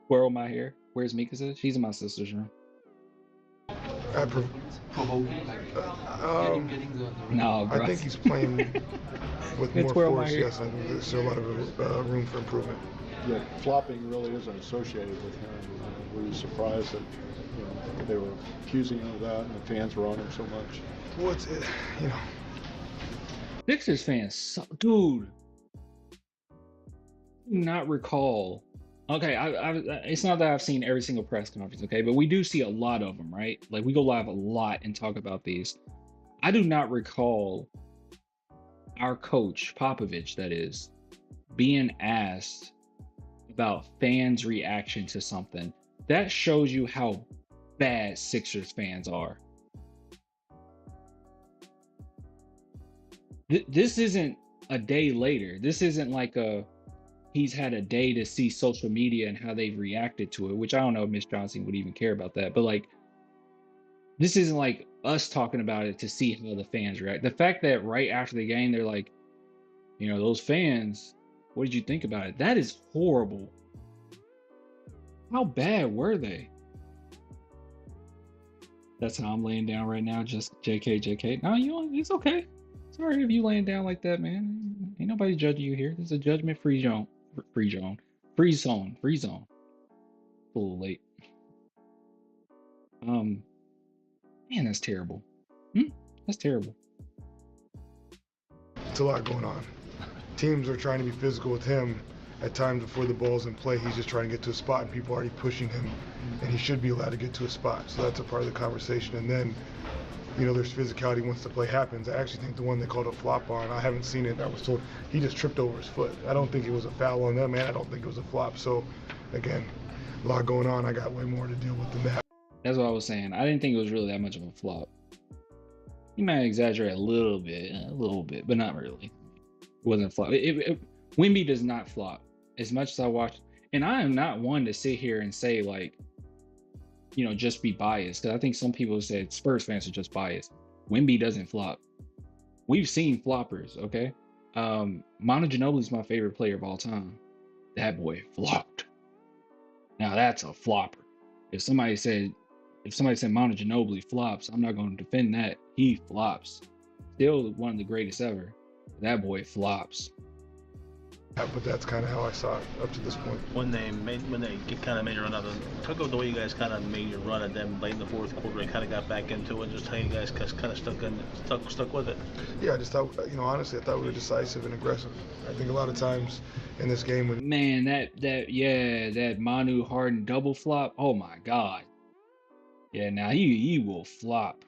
Squirrel my hair. Where's Mika? She's in my sister's room. Provoking, like getting the No, I think he's playing with more force. Yes, I think there's still a lot of room for improvement. Yeah, flopping really isn't associated with him. We were surprised that they were accusing him of that, and the fans were on him so much. What's it? You know. Sixers fans, dude. Do not recall. Okay, it's not that I've seen every single press conference, okay, but we do see a lot of them, right? Like we go live a lot and talk about these. I do not recall our coach Popovich, that is, being asked about fans' reaction to something. That shows you how bad Sixers fans are. This isn't a day later. This isn't like he's had a day to see social media and how they've reacted to it, which I don't know if Miss Johnson would even care about that. But like, this isn't like us talking about it to see how the fans react. The fact that right after the game, they're like, you know, those fans, what did you think about it? That is horrible. How bad were they? That's how I'm laying down right now. Just JK. No, it's okay. Sorry if you laying down like that, man. Ain't nobody judging you here. This is a judgment-free zone. Free zone. A little late. Man, that's terrible. That's terrible. It's a lot going on. Teams are trying to be physical with him. At times before the ball's in play, he's just trying to get to a spot and people are already pushing him, and he should be allowed to get to a spot. So that's a part of the conversation. And then, you know, there's physicality once the play happens. I actually think the one they called a flop on, I haven't seen it. I was told he just tripped over his foot. I don't think it was a foul on them, and I don't think it was a flop. So, again, a lot going on. I got way more to deal with than that. That's what I was saying. I didn't think it was really that much of a flop. You might exaggerate a little bit, but not really. It wasn't a flop. Wemby does not flop. As much as I watch, and I am not one to sit here and say like, you know, just be biased. Because I think some people said Spurs fans are just biased. Wemby doesn't flop. We've seen floppers, okay? Manu Ginobili's my favorite player of all time. That boy flopped. Now that's a flopper. If somebody said Manu Ginobili flops, I'm not going to defend that. He flops. Still one of the greatest ever. That boy flops. But that's kind of how I saw it up to this point. When they kind of made a run out of took over the way you guys kind of made your run at them late in the fourth quarter and kind of got back into it, just how you guys kind of stuck with it. Yeah, I just thought, you know, honestly, I thought we were decisive and aggressive. I think a lot of times in this game when that Manu Harden double flop, oh my God. Yeah, now he will flop.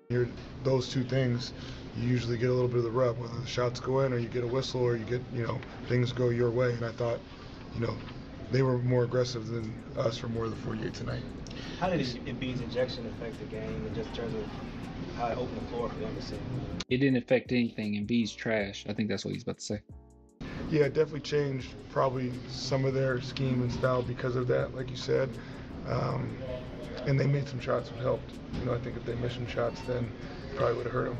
You're those two things, you usually get a little bit of the rub, whether the shots go in or you get a whistle or you get, you know, things go your way. And I thought, you know, they were more aggressive than us for more of the 48 tonight. How did Embiid's injection affect the game, and just in terms of how it opened the floor for them to see? It didn't affect anything. Embiid's trash. I think that's what he's about to say. Yeah, it definitely changed probably some of their scheme and style because of that, like you said. And they made some shots that helped. You know, I think if they missed some shots, then it probably would have hurt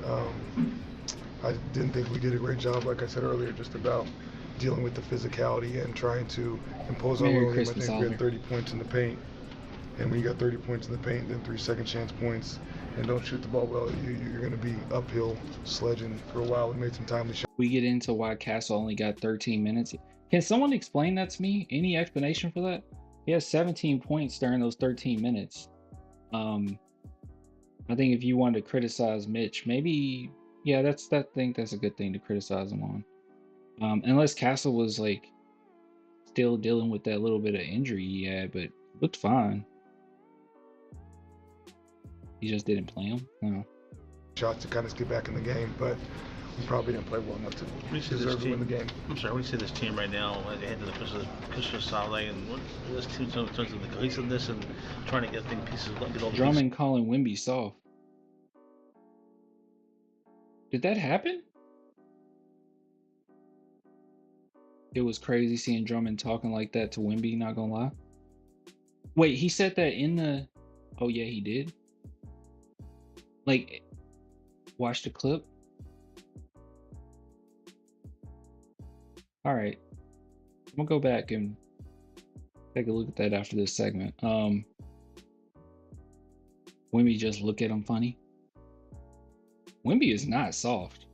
them. I didn't think we did a great job, like I said earlier, just about dealing with the physicality and trying to impose our will. I think we had 30 points in the paint. And when you got 30 points in the paint, then 3 second chance points, and don't shoot the ball well, you're going to be uphill sledging for a while. We made some timely shots. We get into why Castle only got 13 minutes. Can someone explain that to me? Any explanation for that? He has 17 points during those 13 minutes. I think if you wanted to criticize Mitch, maybe, yeah, I think that's a good thing to criticize him on. Unless Castle was like still dealing with that little bit of injury he had, but looked fine. He just didn't play him. No. Shots to kind of get back in the game, but we probably didn't play well enough to deserve to win the game. I'm sorry, when you see this team right now, at the end of the Christmas holiday, and what this team in terms of the cohesiveness and trying to get pieces, get all the Drummond calling Wemby soft. Did that happen? It was crazy seeing Drummond talking like that to Wemby, not gonna lie. Wait, he said that in the... Oh yeah, he did? Like, watch the clip. All right, I'm gonna go back and take a look at that after this segment. Wemby just look at him funny. Wemby is not soft.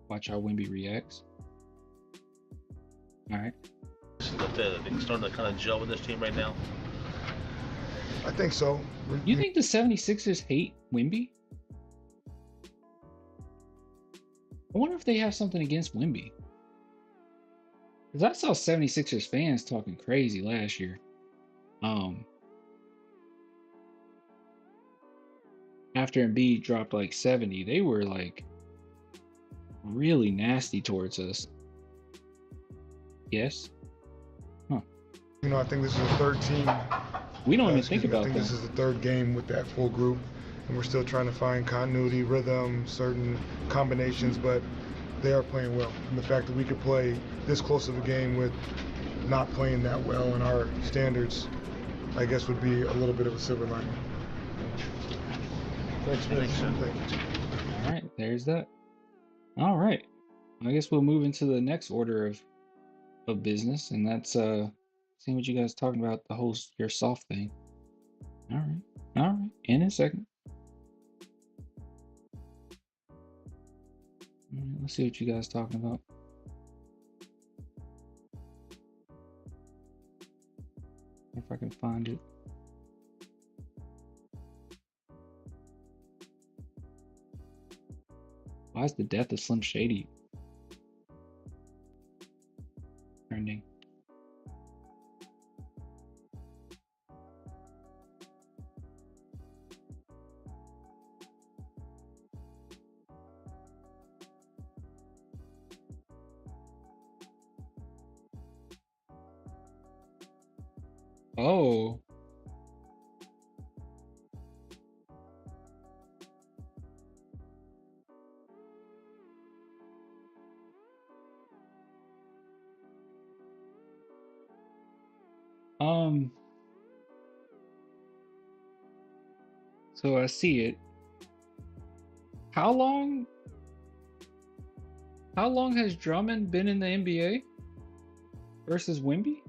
Watch how Wemby reacts. All right. They're starting to kind of gel with this team right now. I think so. You think the 76ers hate Wemby? I wonder if they have something against Wemby. Because I saw 76ers fans talking crazy last year. After Embiid dropped like 70, they were like really nasty towards us. Yes? Huh. You know, I think this is the third team. We don't even think about I think that. this is the third game with that full group, and we're still trying to find continuity, rhythm, certain combinations, but they are playing well. And the fact that we could play this close of a game with not playing that well in our standards, I guess would be a little bit of a silver lining. Thanks, Mitch. Thank you. All right, there's that. All right. I guess we'll move into the next order of business, and that's seeing what you guys are talking about, the whole your soft thing. All right, in a second. All right, let's see what you guys are talking about. If I can find it. Why is the death of Slim Shady trending? Oh. So I see it. How long has Drummond been in the NBA versus Wemby?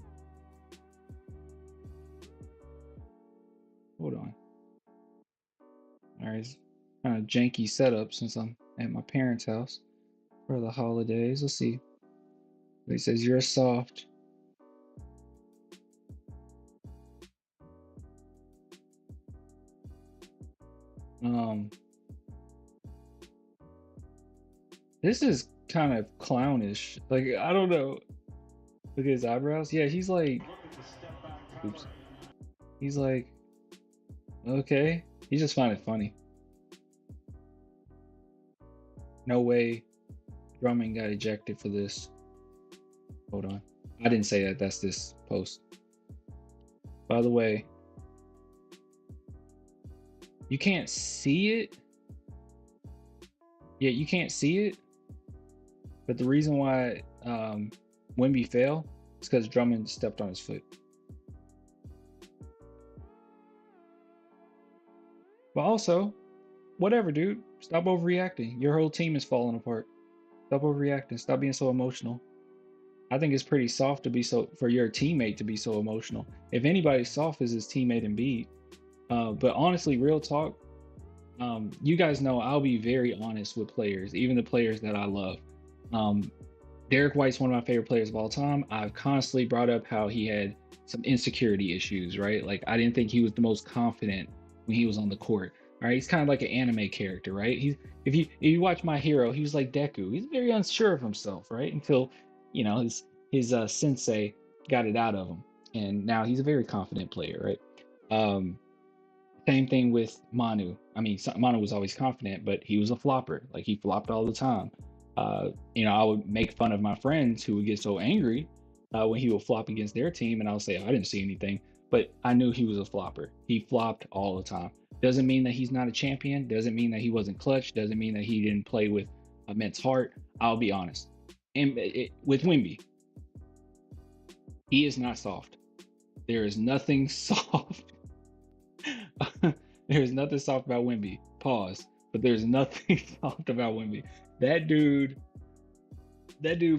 Hold on. Alright, it's kind of janky setup since I'm at my parents' house for the holidays. Let's see. It says you're soft. This is kind of clownish. Like, I don't know. Look at his eyebrows. Yeah, he's like, oops. He's like, okay. He just find it funny. No way Drummond got ejected for this. Hold on. I didn't say that. That's this post. By the way, you can't see it. Yeah, you can't see it. But the reason why Wemby fell is because Drummond stepped on his foot. But also, whatever, dude. Stop overreacting. Your whole team is falling apart. Stop overreacting. Stop being so emotional. I think it's pretty soft to be for your teammate to be so emotional. If anybody's soft, is his teammate Embiid. But honestly, real talk, you guys know I'll be very honest with players, even the players that I love. Derek White's one of my favorite players of all time. I've constantly brought up how he had some insecurity issues, right? Like, I didn't think he was the most confident when he was on the court. All right, he's kind of like an anime character, right? If you watch My Hero, he was like Deku. He's very unsure of himself, right? Until, you know, his sensei got it out of him, and now he's a very confident player, right? Same thing with Manu. I mean, Manu was always confident, but he was a flopper. Like, he flopped all the time. You know, I would make fun of my friends who would get so angry when he would flop against their team, and I would say, I didn't see anything. But I knew he was a flopper. He flopped all the time. Doesn't mean that he's not a champion. Doesn't mean that he wasn't clutch. Doesn't mean that he didn't play with immense heart. I'll be honest. And with Wemby, he is not soft. There is nothing soft. There's nothing soft about Wemby. Pause. But there's nothing soft about Wemby. That dude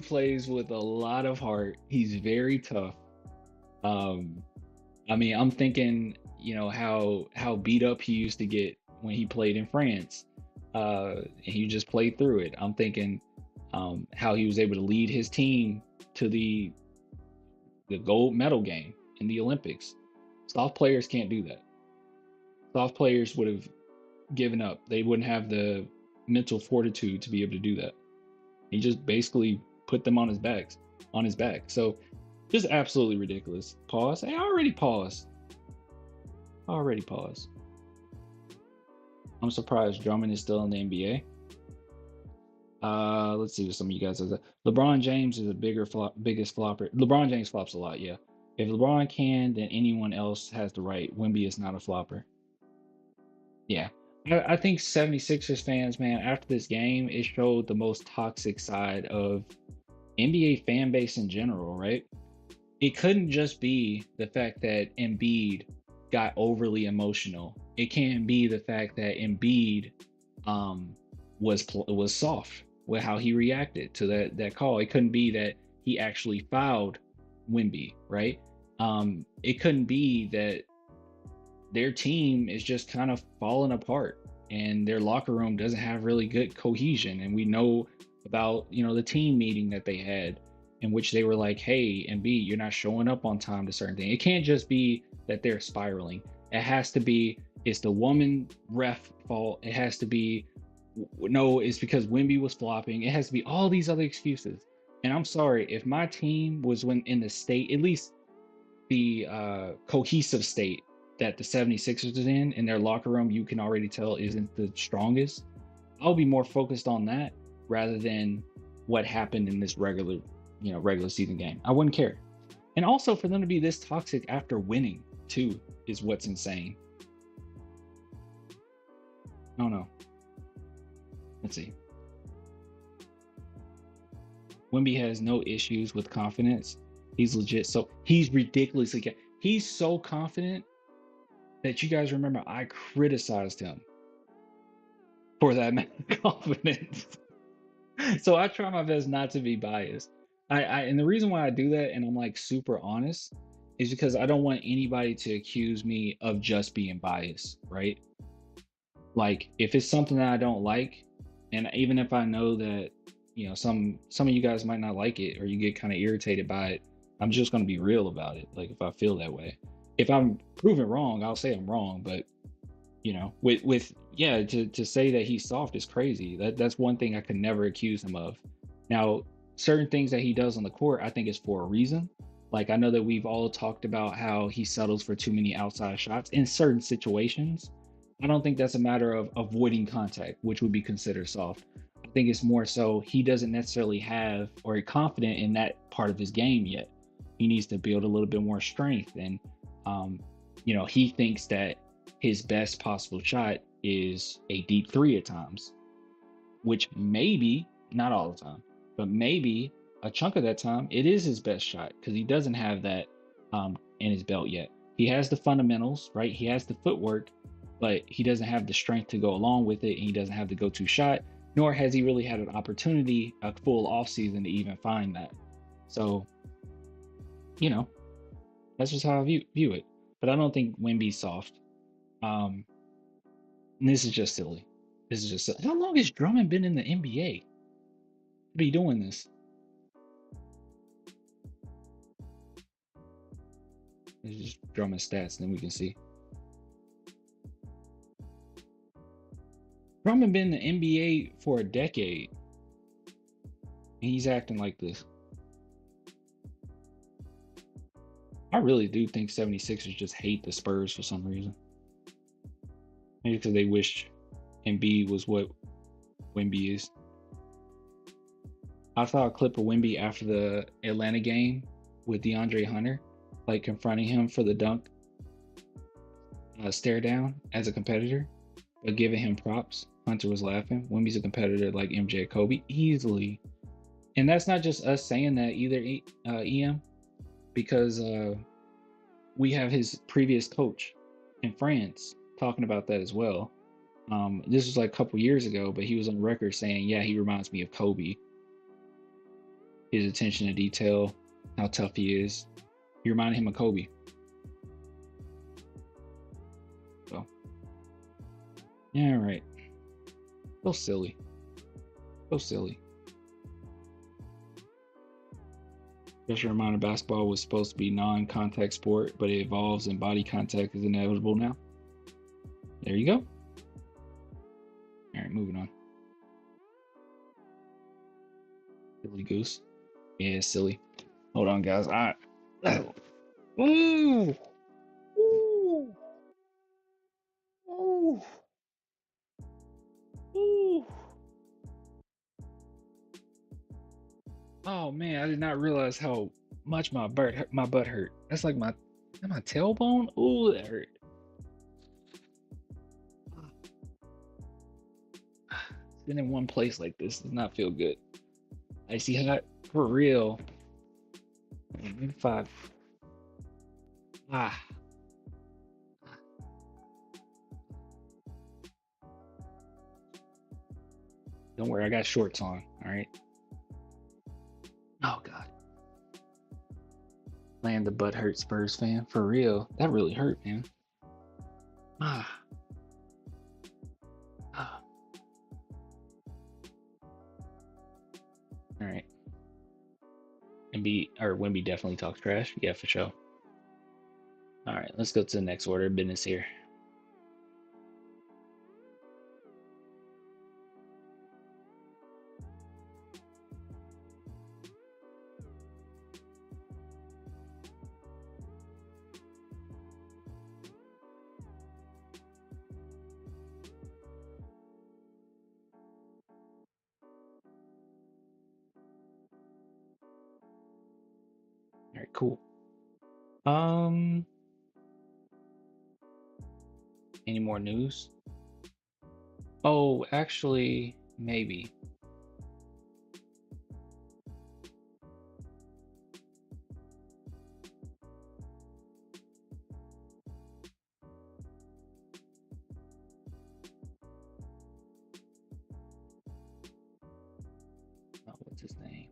plays with a lot of heart. He's very tough. I mean, I'm thinking, you know, how beat up he used to get when he played in France. And he just played through it. I'm thinking how he was able to lead his team to the gold medal game in the Olympics. Soft players can't do that. Soft players would have given up. They wouldn't have the mental fortitude to be able to do that. He just basically put them on his back. So just absolutely ridiculous. Pause. Hey, I already paused. I'm surprised Drummond is still in the NBA. Let's see what some of you guys are. LeBron James is the biggest flopper. LeBron James flops a lot, yeah. If LeBron can, then anyone else has the right. Wemby is not a flopper. Yeah. I think 76ers fans, man, after this game, it showed the most toxic side of NBA fan base in general, right? It couldn't just be the fact that Embiid got overly emotional. It can't be the fact that Embiid was soft with how he reacted to that call. It couldn't be that he actually fouled Wemby, right? It couldn't be that their team is just kind of falling apart and their locker room doesn't have really good cohesion. And we know about, you know, the team meeting that they had in which they were like, hey, Embiid, you're not showing up on time to certain things. It can't just be that they're spiraling. It has to be, it's the woman ref fault. It has to be, no, it's because Wemby was flopping. It has to be all these other excuses. And I'm sorry, if my team was in the state, at least the cohesive state that the 76ers is in their locker room, you can already tell isn't the strongest. I'll be more focused on that rather than what happened in this regular season game. I wouldn't care. And also for them to be this toxic after winning too is what's insane. I don't know. Let's see. Wemby has no issues with confidence. He's legit. So he's ridiculously. He's so confident that you guys remember I criticized him for that confidence. So I try my best not to be biased. And the reason why I do that, and I'm like super honest, is because I don't want anybody to accuse me of just being biased, right? Like, if it's something that I don't like, and even if I know that, you know, some of you guys might not like it or you get kind of irritated by it, I'm just going to be real about it. Like, if I feel that way, if I'm proven wrong, I'll say I'm wrong. But, you know, to say that he's soft is crazy. That's one thing I could never accuse him of. Now, certain things that he does on the court, I think is for a reason. Like, I know that we've all talked about how he settles for too many outside shots in certain situations. I don't think that's a matter of avoiding contact, which would be considered soft. I think it's more so he doesn't necessarily have or confident in that part of his game yet. He needs to build a little bit more strength, and he thinks that his best possible shot is a deep three at times, which maybe not all the time, but maybe a chunk of that time it is his best shot because he doesn't have that in his belt yet. He has the fundamentals, right? He has the footwork, but he doesn't have the strength to go along with it, and he doesn't have the go-to shot, nor has he really had an opportunity, a full offseason to even find that. So, that's just how I view it. But I don't think Wemby's soft. And this is just silly. How long has Drummond been in the NBA? What are you doing this? It's just Drummond stats, then we can see. Drummond been in the NBA for a decade, and he's acting like this. I really do think 76ers just hate the Spurs for some reason. Maybe because they wish Embiid was what Wemby is. I saw a clip of Wemby after the Atlanta game with DeAndre Hunter, like confronting him for the dunk stare down as a competitor, but giving him props. Hunter was laughing. Wemby's a competitor like MJ, Kobe, easily. And that's not just us saying that either, EM, because we have his previous coach in France talking about that as well. This was like a couple years ago, but he was on record saying, yeah, he reminds me of Kobe. His attention to detail, how tough he is. He reminded him of Kobe. So, yeah, right. So silly. So silly. Just a reminder, basketball was supposed to be non-contact sport, but it evolves and body contact is inevitable now. There you go. All right, moving on. Silly goose. Yeah, silly. Hold on, guys. Ooh. Ooh. Ooh. Ooh. Oh man, I did not realize how much my butt hurt. That's like my tailbone. Ooh, that hurt. Sitting in one place like this does not feel good. Icy hot for real. Maybe 5. Don't worry, I got shorts on. All right. Oh God. Land the butt hurt Spurs fan for real. That really hurt, man. All right. Wemby definitely talks trash. Yeah, for sure. All right, let's go to the next order of business here. All right, cool. Any more news? Oh, actually, maybe. Oh, what's his name?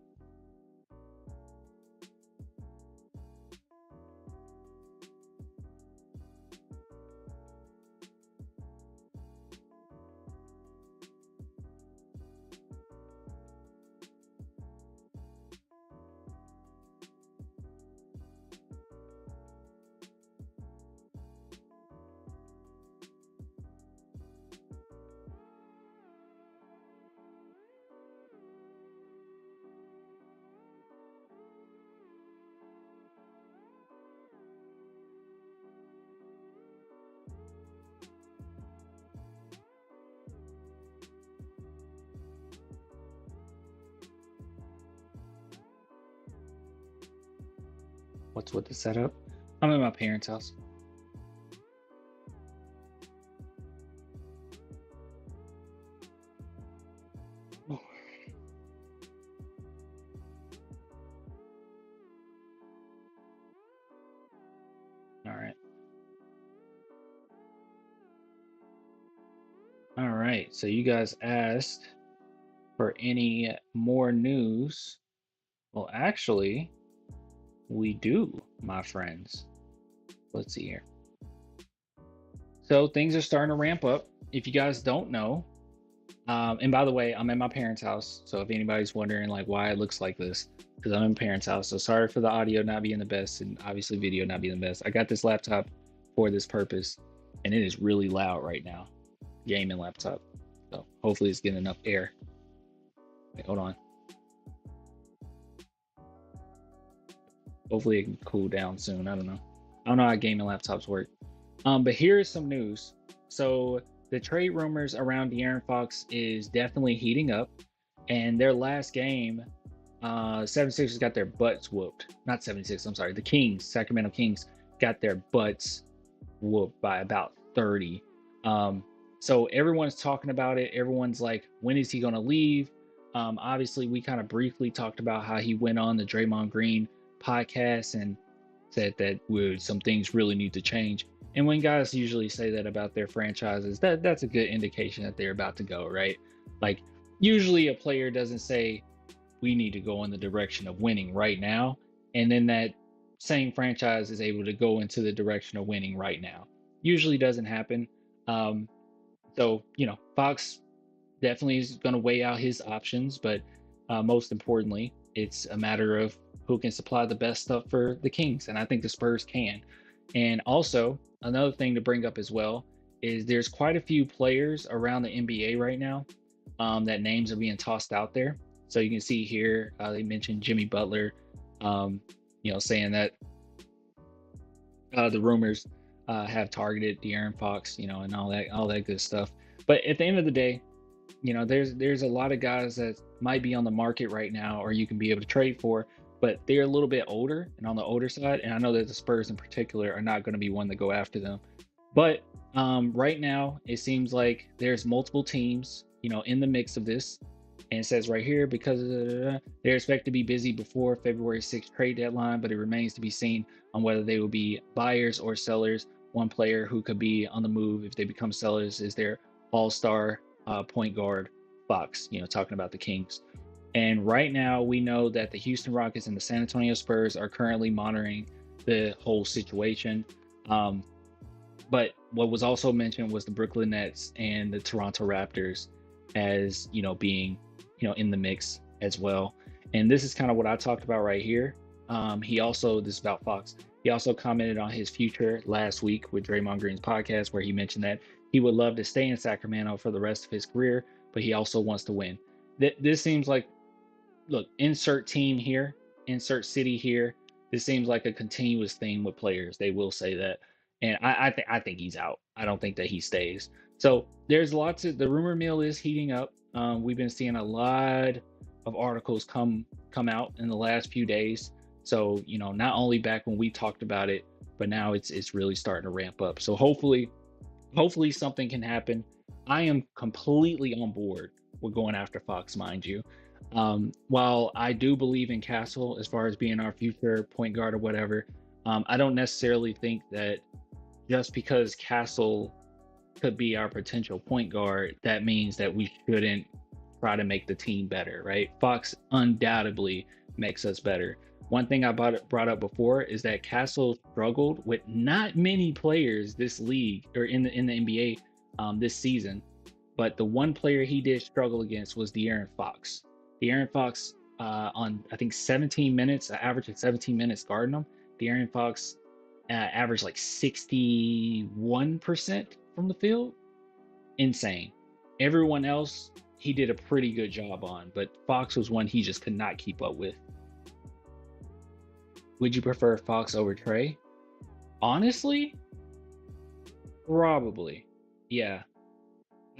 What's with the setup? I'm at my parents' house. All right. All right. So you guys asked for any more news. Well, actually, we do, my friends. Let's see here. So things are starting to ramp up. If you guys don't know, and by the way, I'm at my parents' house. So if anybody's wondering like why it looks like this, because I'm in my parents' house. So sorry for the audio not being the best and obviously video not being the best. I got this laptop for this purpose, and it is really loud right now. Gaming laptop. So hopefully it's getting enough air. Wait, hold on. Hopefully it can cool down soon. I don't know. I don't know how gaming laptops work. But here is some news. So the trade rumors around De'Aaron Fox is definitely heating up. And their last game, 76ers got their butts whooped. Not 76, I'm sorry. The Kings, Sacramento Kings, got their butts whooped by about 30. So everyone's talking about it. Everyone's like, when is he going to leave? Obviously, we kind of briefly talked about how he went on the Draymond Green podcast and said that some things really need to change. And when guys usually say that about their franchises, that's a good indication that they're about to go, right? Like usually a player doesn't say we need to go in the direction of winning right now, and then that same franchise is able to go into the direction of winning right now. Usually doesn't happen. So Fox definitely is going to weigh out his options, but most importantly, it's a matter of who can supply the best stuff for the Kings, and I think the Spurs can. And also, another thing to bring up as well is there's quite a few players around the NBA right now that names are being tossed out there. So you can see here, they mentioned Jimmy Butler, saying that the rumors have targeted De'Aaron Fox, and all that good stuff. But at the end of the day, there's a lot of guys that might be on the market right now, or you can be able to trade for, but they're a little bit older and on the older side. And I know that the Spurs in particular are not going to be one to go after them. But right now, it seems like there's multiple teams, in the mix of this. And it says right here, because they're expected to be busy before February 6th trade deadline, but it remains to be seen on whether they will be buyers or sellers. One player who could be on the move if they become sellers is their all-star point guard, Fox, talking about the Kings. And right now, we know that the Houston Rockets and the San Antonio Spurs are currently monitoring the whole situation. But what was also mentioned was the Brooklyn Nets and the Toronto Raptors as, being, in the mix as well. And this is kind of what I talked about right here. This is about Fox. He also commented on his future last week with Draymond Green's podcast, where he mentioned that he would love to stay in Sacramento for the rest of his career, but he also wants to win. This seems like, look, insert team here, insert city here. This seems like a continuous theme with players. They will say that. And I think he's out. I don't think that he stays. So there's the rumor mill is heating up. We've been seeing a lot of articles come out in the last few days. So, not only back when we talked about it, but now it's really starting to ramp up. So hopefully something can happen. I am completely on board with going after Fox, mind you. While I do believe in Castle as far as being our future point guard or whatever, I don't necessarily think that just because Castle could be our potential point guard, that means that we shouldn't try to make the team better, right? Fox undoubtedly makes us better. One thing I brought up before is that Castle struggled with not many players this league or in the NBA this season, but the one player he did struggle against was De'Aaron Fox. De'Aaron Fox on I think 17 minutes, an average of 17 minutes guarding him. De'Aaron Fox averaged like 61% from the field. Insane. Everyone else he did a pretty good job on, but Fox was one he just could not keep up with. Would you prefer Fox over Trey? Honestly, probably. Yeah.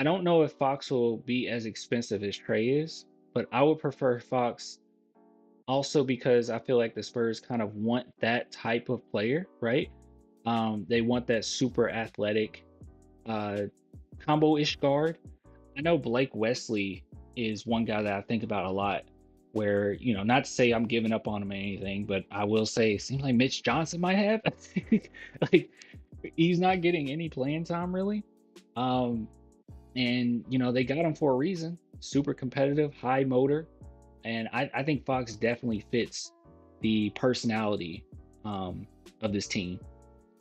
I don't know if Fox will be as expensive as Trey is, but I would prefer Fox Also because I feel like the Spurs kind of want that type of player, right? They want that super athletic uh, combo-ish guard. I know Blake Wesley is one guy that I think about a lot. Where not to say I'm giving up on him or anything, but I will say it seems like Mitch Johnson might have. Like he's not getting any playing time really. Um, and they got him for a reason. Super competitive, high motor, and I think Fox definitely fits the personality of this team.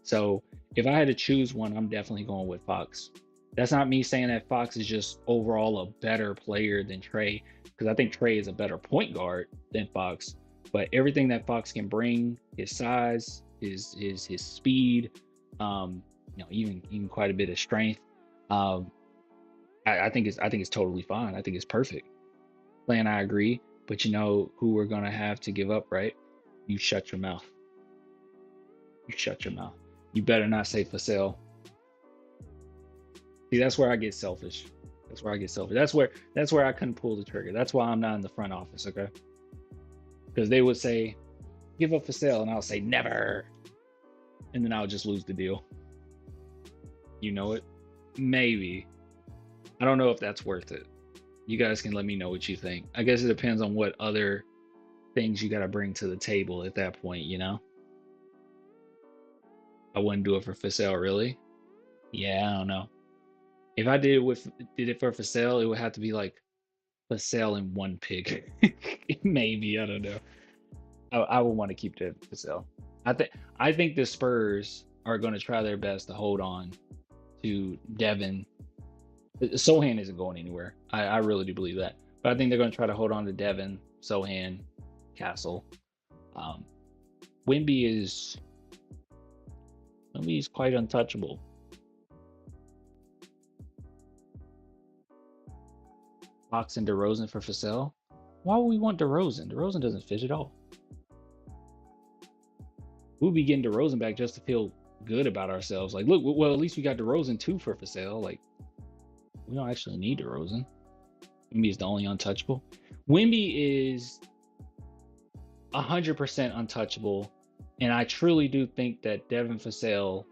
So if I had to choose one, I'm definitely going with Fox. That's not me saying that Fox is just overall a better player than Trey, because I think Trey is a better point guard than Fox. But everything that Fox can bring, his size, his speed, even quite a bit of strength, um, I think it's totally fine. I think it's perfect. Plan, I agree. But you know who we're gonna have to give up, right? You shut your mouth. You shut your mouth. You better not say for sale. See, that's where I get selfish. That's where I get selfish. That's where I couldn't pull the trigger. That's why I'm not in the front office, okay? Because they would say, give up for sale, and I'll say never. And then I'll just lose the deal. You know it? Maybe. I don't know if that's worth it. You guys can let me know what you think. I guess it depends on what other things you got to bring to the table at that point, I wouldn't do it for sale, really. Yeah, I don't know. If I did it for sale, it would have to be like for sale in one pick. Maybe, I don't know. I would want to keep that for sale. I think the Spurs are going to try their best to hold on to Devin. Sohan isn't going anywhere. I really do believe that. But I think they're going to try to hold on to Devin, Sohan, Castle. Wemby is quite untouchable. Fox and DeRozan for Fasel. Why would we want DeRozan? DeRozan doesn't fit at all. We'll be getting DeRozan back just to feel good about ourselves. Like, look, well, at least we got DeRozan too for Fasel. Like, we don't actually need DeRozan. Wemby is the only untouchable. Wemby is 100% untouchable, and I truly do think that Devin Fasel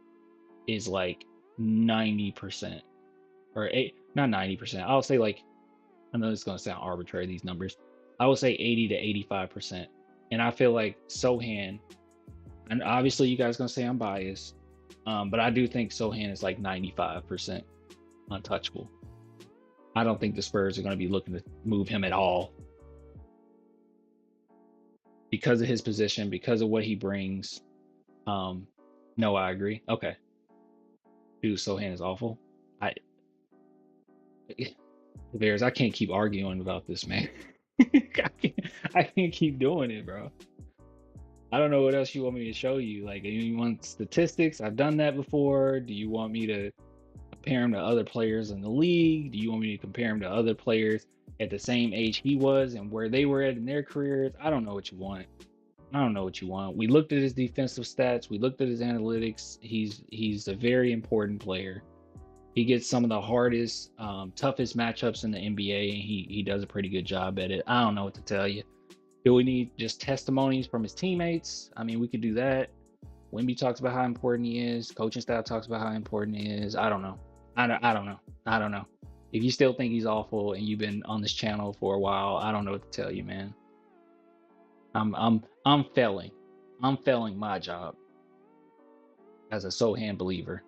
is like 90%, or not 90%. I'll say like, I know it's going to sound arbitrary, these numbers. I would say 80 to 85%. And I feel like Sohan, and obviously you guys going to say I'm biased, but I do think Sohan is like 95% untouchable. I don't think the Spurs are going to be looking to move him at all because of his position, because of what he brings. No, I agree. Okay. Dude, Sohan is awful. The Bears, I can't keep arguing about this, man. I can't keep doing it, bro. I don't know what else you want me to show you. Like, you want statistics? I've done that before. Do you want me to compare him to other players in the league? Do you want me to compare him to other players at the same age he was and where they were at in their careers? I don't know what you want. I don't know what you want. We looked at his defensive stats. We looked at his analytics. He's a very important player. He gets some of the hardest, toughest matchups in the NBA, and he does a pretty good job at it. I don't know what to tell you. Do we need just testimonies from his teammates? I mean, we could do that. Wemby talks about how important he is. Coaching staff talks about how important he is. I don't know. I don't know. If you still think he's awful and you've been on this channel for a while, I don't know what to tell you, man. I'm failing. I'm failing my job as a Sohan believer.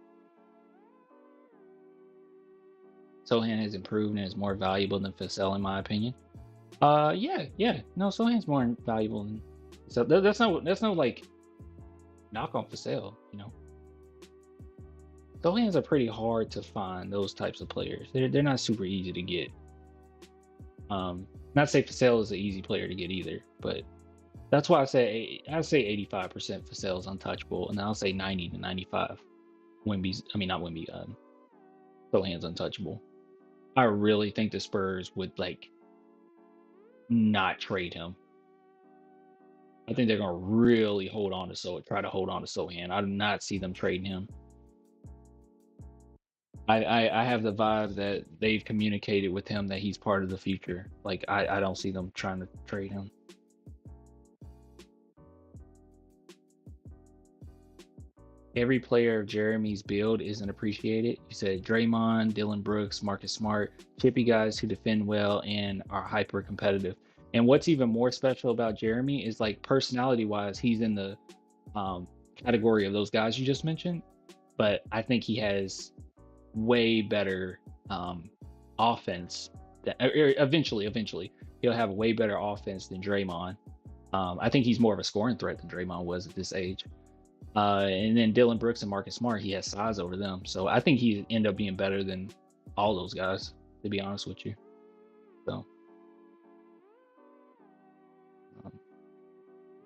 Sohan has improved and is more valuable than Fasel, in my opinion. Yeah. No, Sohan's more valuable than. So that's no like knock on Fasel, Sohan's are pretty hard to find, those types of players. They're not super easy to get. Not to say Fasel is an easy player to get either, but that's why I say 85% Fasel is untouchable, and I'll say 90 to 95. Not Wemby. Sohan's untouchable. I really think the Spurs would not trade him. I think they're gonna really try to hold on to Sohan. I do not see them trading him. I have the vibe that they've communicated with him that he's part of the future. Like I don't see them trying to trade him. every player of Jeremy's build isn't appreciated. You said Draymond, Dylan Brooks, Marcus Smart, chippy guys who defend well and are hyper competitive. And what's even more special about Jeremy is like personality wise, he's in the category of those guys you just mentioned. But I think he has way better offense. Eventually, he'll have a way better offense than Draymond. I think he's more of a scoring threat than Draymond was at this age. And then Dylan Brooks and Marcus Smart, he has size over them. So I think he end up being better than all those guys, to be honest with you. So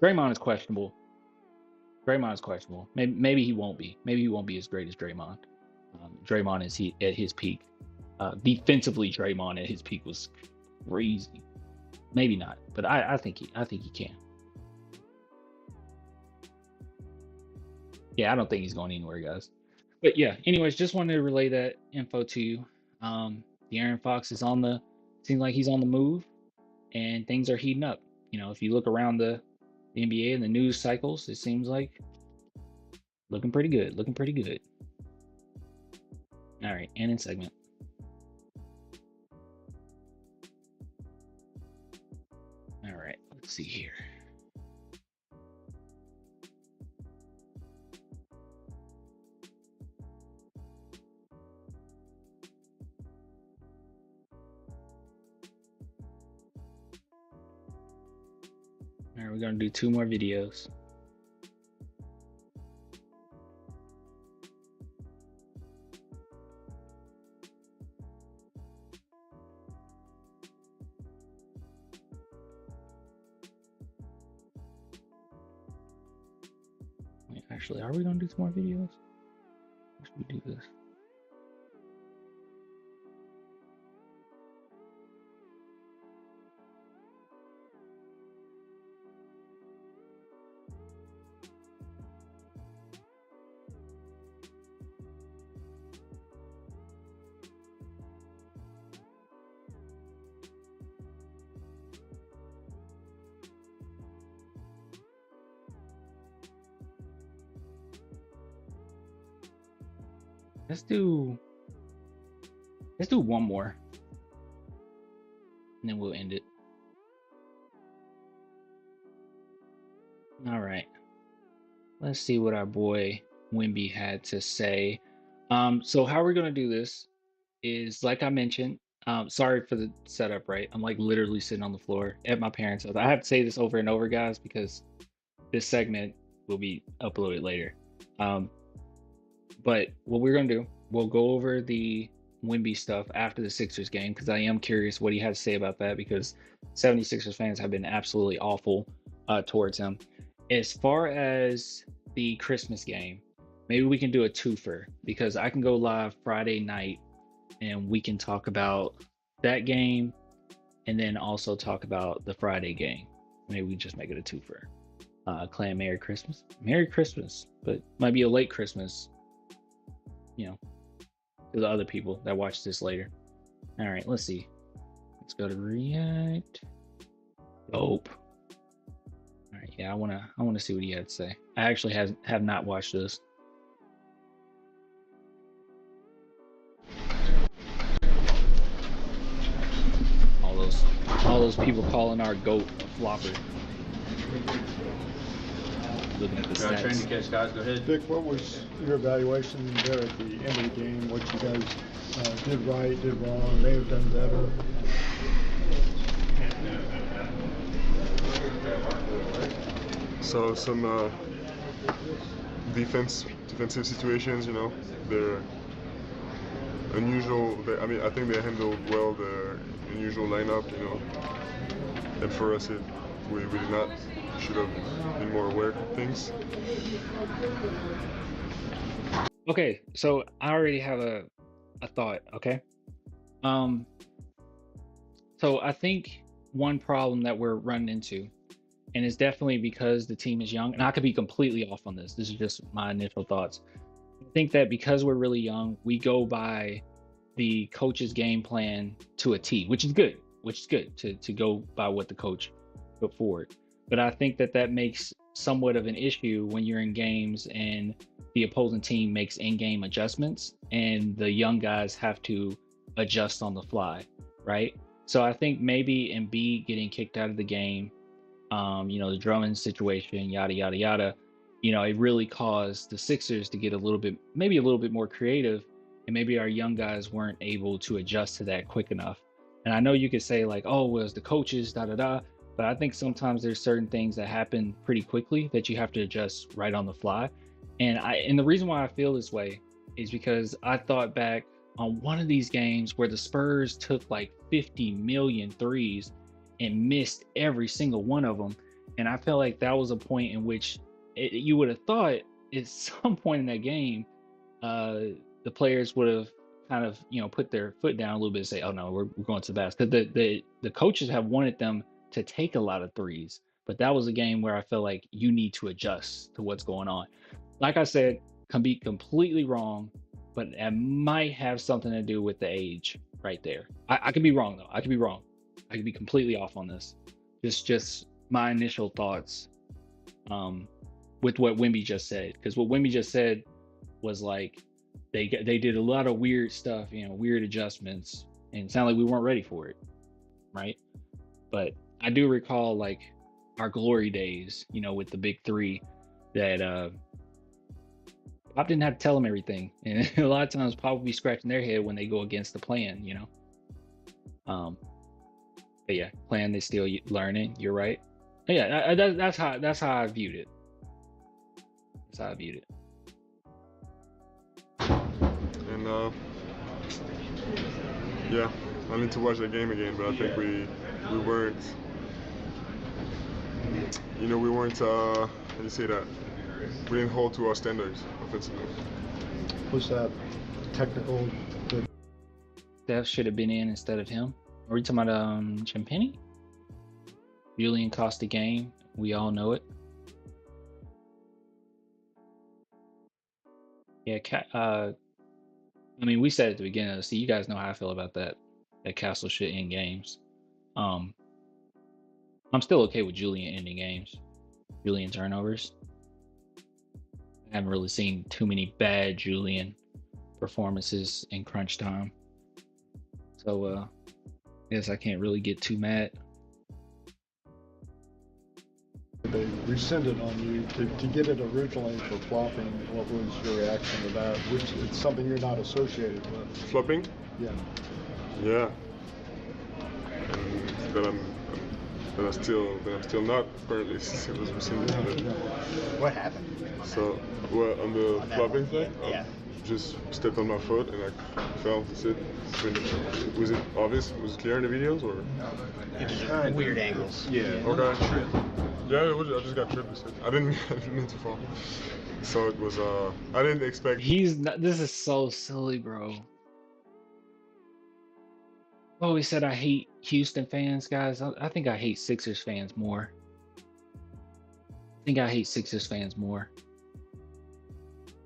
Draymond is questionable. Maybe he won't be. Maybe he won't be as great as Draymond. Draymond is at his peak. Defensively, Draymond at his peak was crazy. Maybe not, but I think he can. Yeah, I don't think he's going anywhere, guys. But yeah, anyways, just wanted to relay that info to you. De'Aaron Fox is seems like he's on the move, and things are heating up. You know, if you look around the NBA and the news cycles, it seems like looking pretty good. All right, and in segment. All right, let's see here. All right, we're gonna do 2 more videos. Wait, actually, are we gonna do 2 more videos? Or should we do this? Let's do 1 more, and then we'll end it. All right. Let's see what our boy Wemby had to say. So how we're gonna do this is, like I mentioned, sorry for the setup, right? I'm like literally sitting on the floor at my parents' house. I have to say this over and over, guys, because this segment will be uploaded later. But what we're gonna do, we'll go over the Wemby stuff after the Sixers game, because I am curious what he had to say about that, because 76ers fans have been absolutely awful towards him. As far as the Christmas game, maybe we can do a twofer, because I can go live Friday night and we can talk about that game and then also talk about the Friday game. Maybe we just make it a twofer. Clan, Merry Christmas. Merry Christmas, but might be a late Christmas, you know, to the other people that watch this later. All right, let's see. Let's go to React. Dope. All right, yeah, I wanna see what he had to say. I actually have not watched this. All those people calling our GOAT a flopper. Looking at the stats. Trying to catch guys. Go ahead. Vic, what was your evaluation there at the end of the game? What you guys did right, did wrong, may have done better? So some defensive situations, you know, they're unusual. I mean, I think they handled well the unusual lineup, you know. And for us, we did not. Should have been more aware of things. Okay, so I already have a thought. Okay, so I think one problem that we're running into, and it's definitely because the team is young, and I could be completely off on this. This is just my initial thoughts. I think that because we're really young, we go by the coach's game plan to a T, which is good. To go by what the coach put forward. But I think that makes somewhat of an issue when you're in games and the opposing team makes in-game adjustments, and the young guys have to adjust on the fly, right? So I think maybe Embiid getting kicked out of the game, the Drummond situation, yada yada yada, it really caused the Sixers to get maybe a little bit more creative, and maybe our young guys weren't able to adjust to that quick enough. And I know you could say like, oh, well, it's the coaches, da da da, but I think sometimes there's certain things that happen pretty quickly that you have to adjust right on the fly. And the reason why I feel this way is because I thought back on one of these games where the Spurs took like 50 million threes and missed every single one of them. And I felt like that was a point in which you would have thought at some point in that game, the players would have kind of, put their foot down a little bit and say, oh no, we're going to the basket. Because the coaches have wanted them to take a lot of threes. But that was a game where I felt like you need to adjust to what's going on. Like I said, can be completely wrong, but it might have something to do with the age right there. I could be wrong though. I could be wrong. I could be completely off on this. Just my initial thoughts with what Wemby just said. Because what Wemby just said was like they did a lot of weird stuff, weird adjustments, and it sounded like we weren't ready for it, right? But I do recall like our glory days, with the big three that Pop didn't have to tell them everything, and a lot of times Pop would be scratching their head when they go against the plan, But yeah, plan they're still learning. You're right. But yeah, that's how I viewed it. That's how I viewed it. And yeah, I need to watch that game again, but I think we weren't. We weren't. How do you say that? We didn't hold to our standards offensively. Was that technical? Steph should have been in instead of him. Are we talking about Champagny? Julian cost the game. We all know it. Yeah, we said at the beginning of the season, you guys know how I feel about that Castle shit in games. I'm still okay with Julian ending games. Julian turnovers. I haven't really seen too many bad Julian performances in crunch time. So I guess I can't really get too mad. They rescinded on you to get it originally for flopping. What was your reaction to that? Which it's something you're not associated with. Flopping? Yeah. Yeah. But I'm still not apparently since it was rescinded. What happened? So, on the flopping thing, yeah. Just stepped on my foot and I fell. That's it. Was it obvious? Was it clear in the videos or? It was just weird angles. Yeah. Okay. Yeah, I just got tripped. I didn't mean to fall. So it was. I didn't expect. This is so silly, bro. I always said I hate Houston fans, guys. I think I hate Sixers fans more.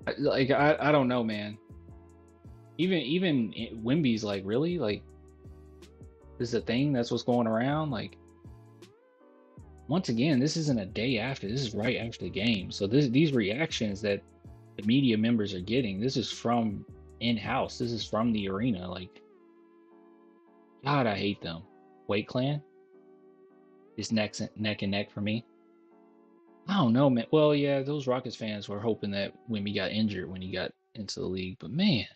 I I don't know, man. Even Wemby's like, really? Like, this is a thing? That's what's going around? Like, once again, this isn't a day after. This is right after the game. So these reactions that the media members are getting, this is from in-house. This is from the arena. Like, God, I hate them. Weight Clan is neck and neck for me. I don't know, man. Well, yeah, those Rockets fans were hoping that Wemby got injured when he got into the league. But man,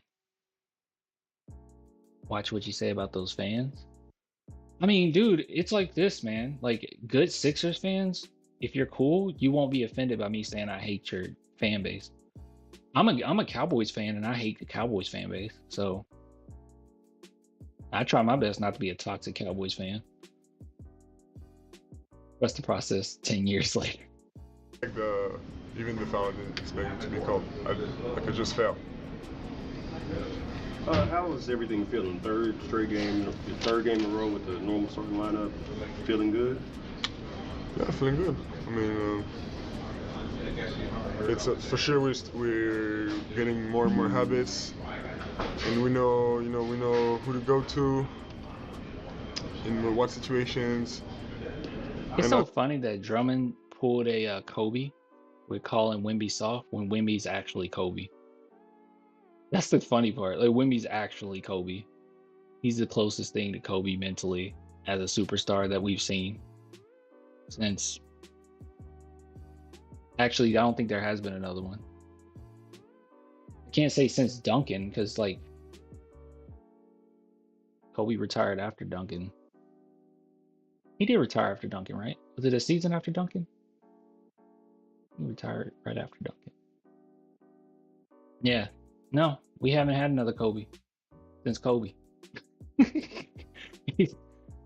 watch what you say about those fans. I mean, dude, it's like this, man. Like, good Sixers fans, if you're cool, you won't be offended by me saying I hate your fan base. I'm a Cowboys fan, and I hate the Cowboys fan base. So I try my best not to be a toxic Cowboys fan. Trust the process 10 years later. Even the foul, I didn't expect it to be called. I could just fail. How is everything feeling? Third straight game, your third game in a row with the normal starting lineup. Feeling good? Yeah, feeling good. I mean, it's for sure we're getting more and more habits, and we know who to go to in what situations. It's so funny that Drummond pulled a Kobe We're calling Wemby soft when Wemby's actually Kobe. That's the funny part. Like Wemby's actually Kobe. He's the closest thing to Kobe mentally as a superstar that we've seen since. Actually, I don't think there has been another one. I can't say since Duncan because like Kobe retired after Duncan. He did retire after Duncan, right? Was it a season after Duncan? He retired right after Duncan. Yeah. No, we haven't had another Kobe since Kobe. I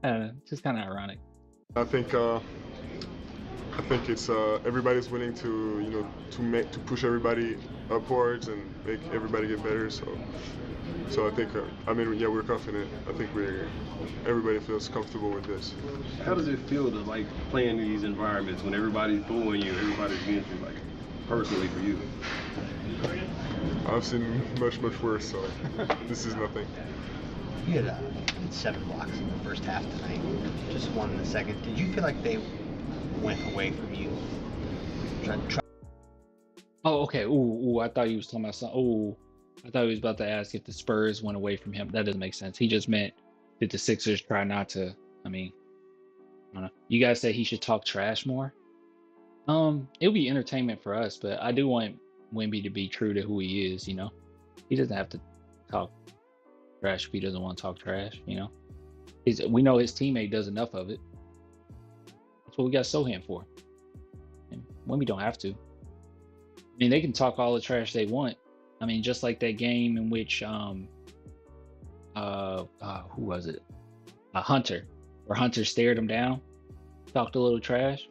don't know, just kind of ironic. I think it's everybody's willing to to push everybody upwards and make everybody get better. So I think we're confident. I think everybody feels comfortable with this. How does it feel to like play in these environments when everybody's booing you, everybody's against you, like personally for you? I've seen much worse, so this is nothing. You had 7 blocks in the first half tonight, just 1 in the second. Did you feel like they went away from you? Oh, okay. Ooh, I thought he was talking about something. Ooh, I thought he was about to ask if the Spurs went away from him. That doesn't make sense. He just meant did the Sixers try not to? I mean, I don't know. You guys say he should talk trash more. It'll be entertainment for us, but I do want Wemby to be true to who he is. You know, he doesn't have to talk trash if he doesn't want to talk trash. You know, we know his teammate does enough of it. That's what we got Sohan for. And Wemby don't have to. I mean, they can talk all the trash they want. I mean, just like that game in which who was it? Hunter, where Hunter stared him down, talked a little trash,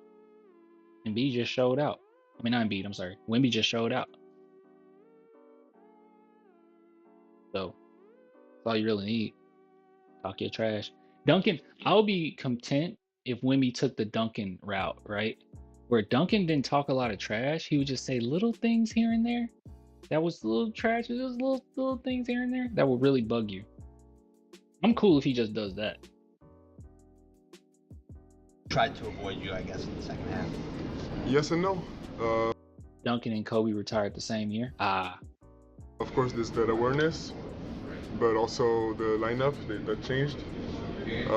and Embiid just showed out. I mean, not Embiid, I'm sorry. Wemby just showed out. So that's all you really need. Talk your trash. Duncan, I'll be content if Wemby took the Duncan route, right? Where Duncan didn't talk a lot of trash, he would just say little things here and there. That was a little trash. It was little things here and there that would really bug you. I'm cool if he just does that. Tried to avoid you, I guess, in the second half. Yes and no. Duncan and Kobe retired the same year. Of course, there's that awareness, but also the lineup that changed. It's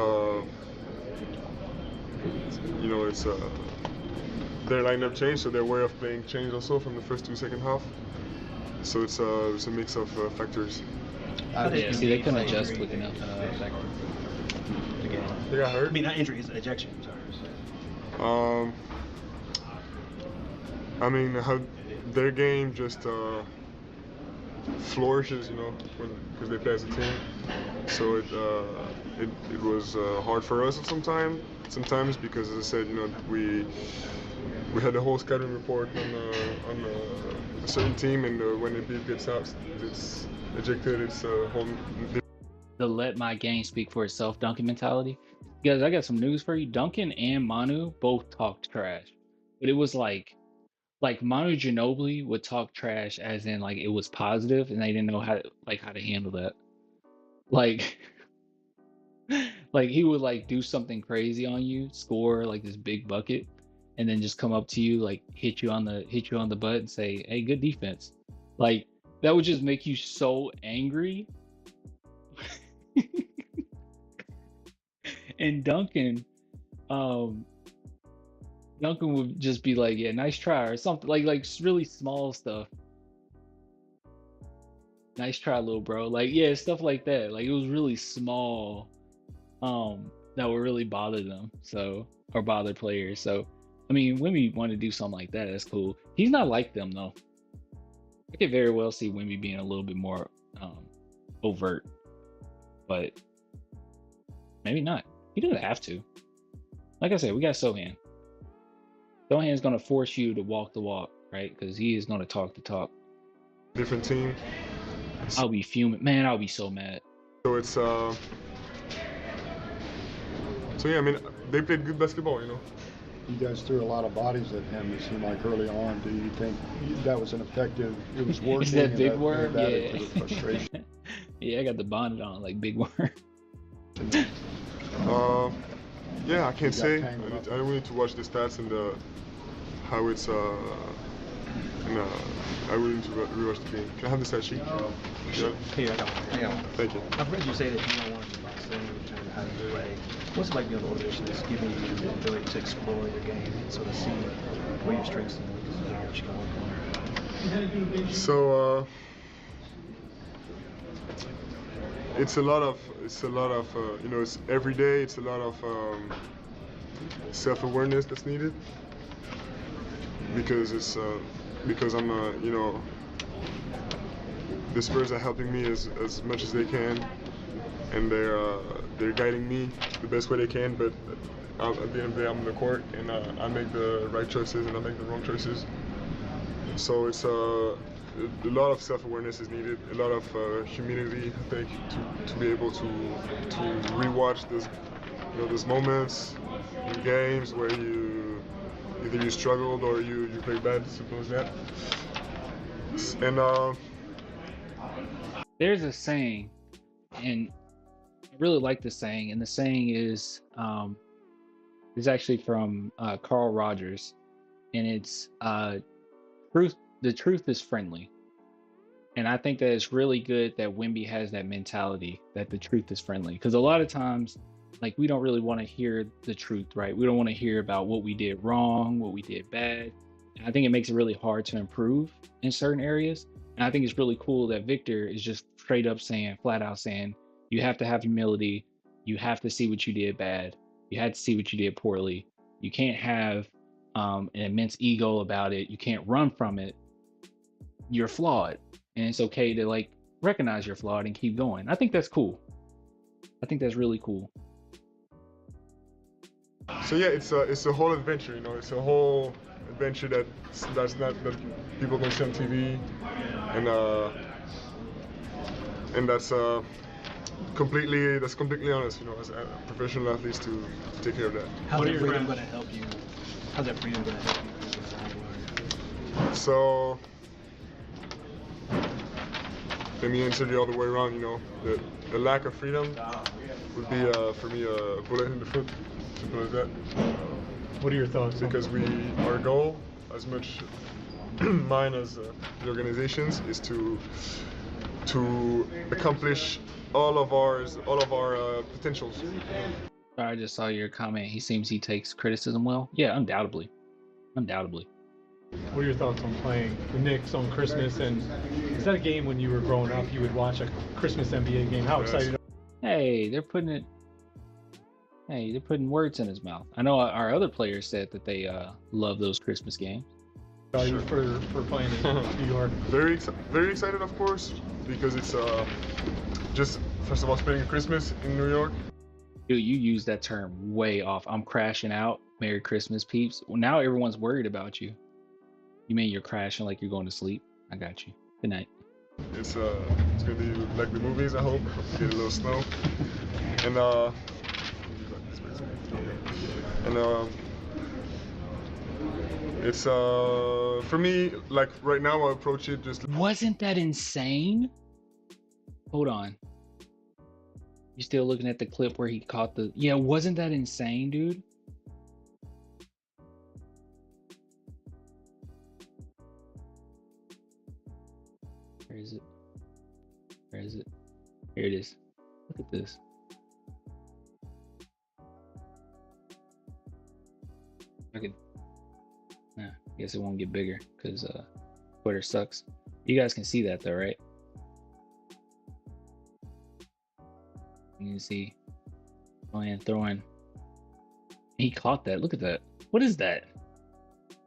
their lineup changed, so their way of playing changed also from the first to second half. So it's a mix of factors. Yeah, see, they couldn't adjust quick enough. They got hurt. I mean, not injuries, ejection. Sorry. I mean, how their game just flourishes, because they play as a team. So it was hard for us sometimes because, as I said, we had the whole scouting report on a certain team, and when Embiid gets out, it's ejected. It's a whole. The let my game speak for itself Duncan mentality. Guys, I got some news for you. Duncan and Manu both talked trash, but it was like Manu Ginobili would talk trash as in like it was positive, and they didn't know how to handle that. Like he would like do something crazy on you, score like this big bucket, and then just come up to you, like hit you on the butt and say, "Hey, good defense." Like that would just make you so angry. And Duncan would just be like, "Yeah, nice try," or something like really small stuff. Nice try, little bro. Like, yeah, stuff like that. Like it was really small, that would really bother them. Or bother players. So, I mean, Wemby want to do something like that, that's cool. He's not like them though. I could very well see Wemby being a little bit more overt, but maybe not. He doesn't have to. Like I said, we got Sohan. Sohan's gonna force you to walk the walk, right? Because he is gonna talk the talk. Different team. I'll be fuming, man. I'll be so mad. So it's so yeah. I mean, they played good basketball, You guys threw a lot of bodies at him. It seemed like early on. Do you think that was an effective? It was working. Is that big word? Yeah. Frustration. Yeah, I got the bonnet on, like big word. Yeah, I can't say. I need to watch the stats and how it's and I will need to rewatch the game. Can I have the stat sheet? Yeah. Here, I got one. Thank you. I've heard you say that you don't want to be boxed in in terms of how you play. What's it like being on the organization that's giving you the ability to explore your game and sort of see where your strengths and weaknesses are, what you can work on? So it's a lot of you know, it's every day. It's a lot of self-awareness that's needed because I'm you know, the Spurs are helping me as much as they can, and they're guiding me the best way they can. But at the end of the day, I'm on the court, and I make the right choices and I make the wrong choices. So it's a lot of self-awareness is needed, a lot of humility, I think, to be able to rewatch those moments in games where you either struggled or you played bad, suppose that. And there's a saying, and I really like the saying, and the saying is actually from Carl Rogers, and it's the truth is friendly. And I think that it's really good that Wemby has that mentality that the truth is friendly, because a lot of times, like, we don't really want to hear the truth, right? We don't want to hear about what we did wrong, what we did bad. And I think it makes it really hard to improve in certain areas. And I think it's really cool that Victor is just straight up saying, flat out saying, you have to have humility. You have to see what you did bad. You have to see what you did poorly. You can't have an immense ego about it. You can't run from it. You're flawed. And it's okay to, like, recognize you're flawed and keep going. I think that's cool. I think that's really cool. so yeah, it's a whole adventure, you know. It's a whole adventure that people don't see on TV, and that's completely honest, you know, as professional athletes to take care of that. How's that freedom going to help you? How's that freedom going to help you? So let me answer the other way around. You know, the lack of freedom would be for me a bullet in the foot, simple as that. What are your thoughts? Because our goal, as much mine as the organization's, is to accomplish all of our potentials. I just saw your comment. He seems he takes criticism well. Yeah, undoubtedly. What are your thoughts on playing the Knicks on Christmas? And is that a game when you were growing up you would watch a Christmas NBA game? How excited? Hey, they're putting words in his mouth. I know our other players said that they love those Christmas games. Are you for playing in New York? Very excited, of course, because it's just first of all spending Christmas in New York. Dude, you use that term way off. I'm crashing out. Merry Christmas, peeps. Well, now everyone's worried about you. You mean you're crashing like you're going to sleep? I got you. Good night. It's gonna be like the movies, I hope. Get a little snow. And it's for me, like right now I approach it just. Wasn't that insane? Hold on. You still looking at the clip where he caught the? Yeah, wasn't that insane, dude? Where is it? Where is it? Here it is. Look at this. I guess it won't get bigger because Twitter sucks. You guys can see that though, right? You can see throwing. He caught that. Look at that. What is that?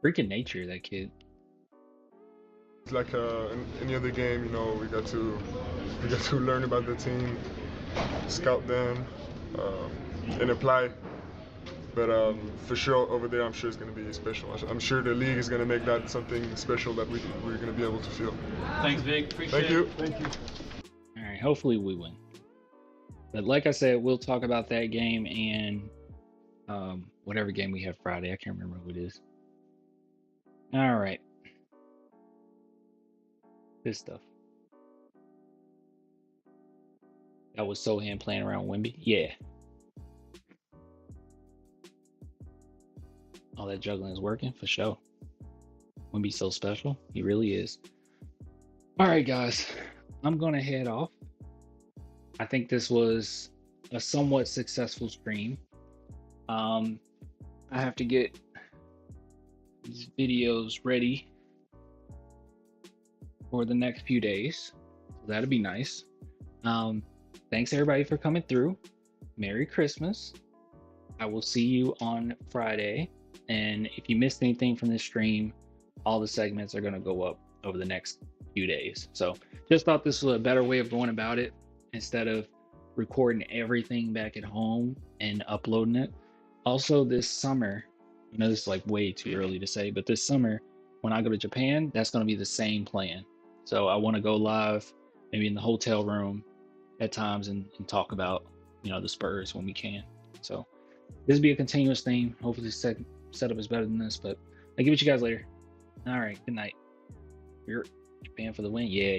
Freaking nature, that kid. It's like any other game, you know. We got to learn about the team, scout them, and apply. But for sure, over there, I'm sure it's going to be special. I'm sure the league is going to make that something special that we're going to be able to feel. Thanks, Vic. Appreciate it. Thank you. All right. Hopefully we win. But like I said, we'll talk about that game and whatever game we have Friday. I can't remember who it is. All right. Good stuff. That was Sohan playing around Wemby. Yeah. All that juggling is working for sure. Wemby's so special. He really is. All right, guys. I'm going to head off. I think this was a somewhat successful stream. I have to get these videos ready for the next few days. So that'll be nice. Thanks everybody for coming through. Merry Christmas. I will see you on Friday. And if you missed anything from this stream, all the segments are going to go up over the next few days. So just thought this was a better way of going about it instead of recording everything back at home and uploading it. Also this summer, I know this is like way too early to say, but this summer when I go to Japan, that's going to be the same plan. So I want to go live maybe in the hotel room at times and talk about, you know, the Spurs when we can. So this will be a continuous theme. Hopefully the setup is better than this, but I'll get with you guys later. All right, good night. You're Japan for the win. Yeah.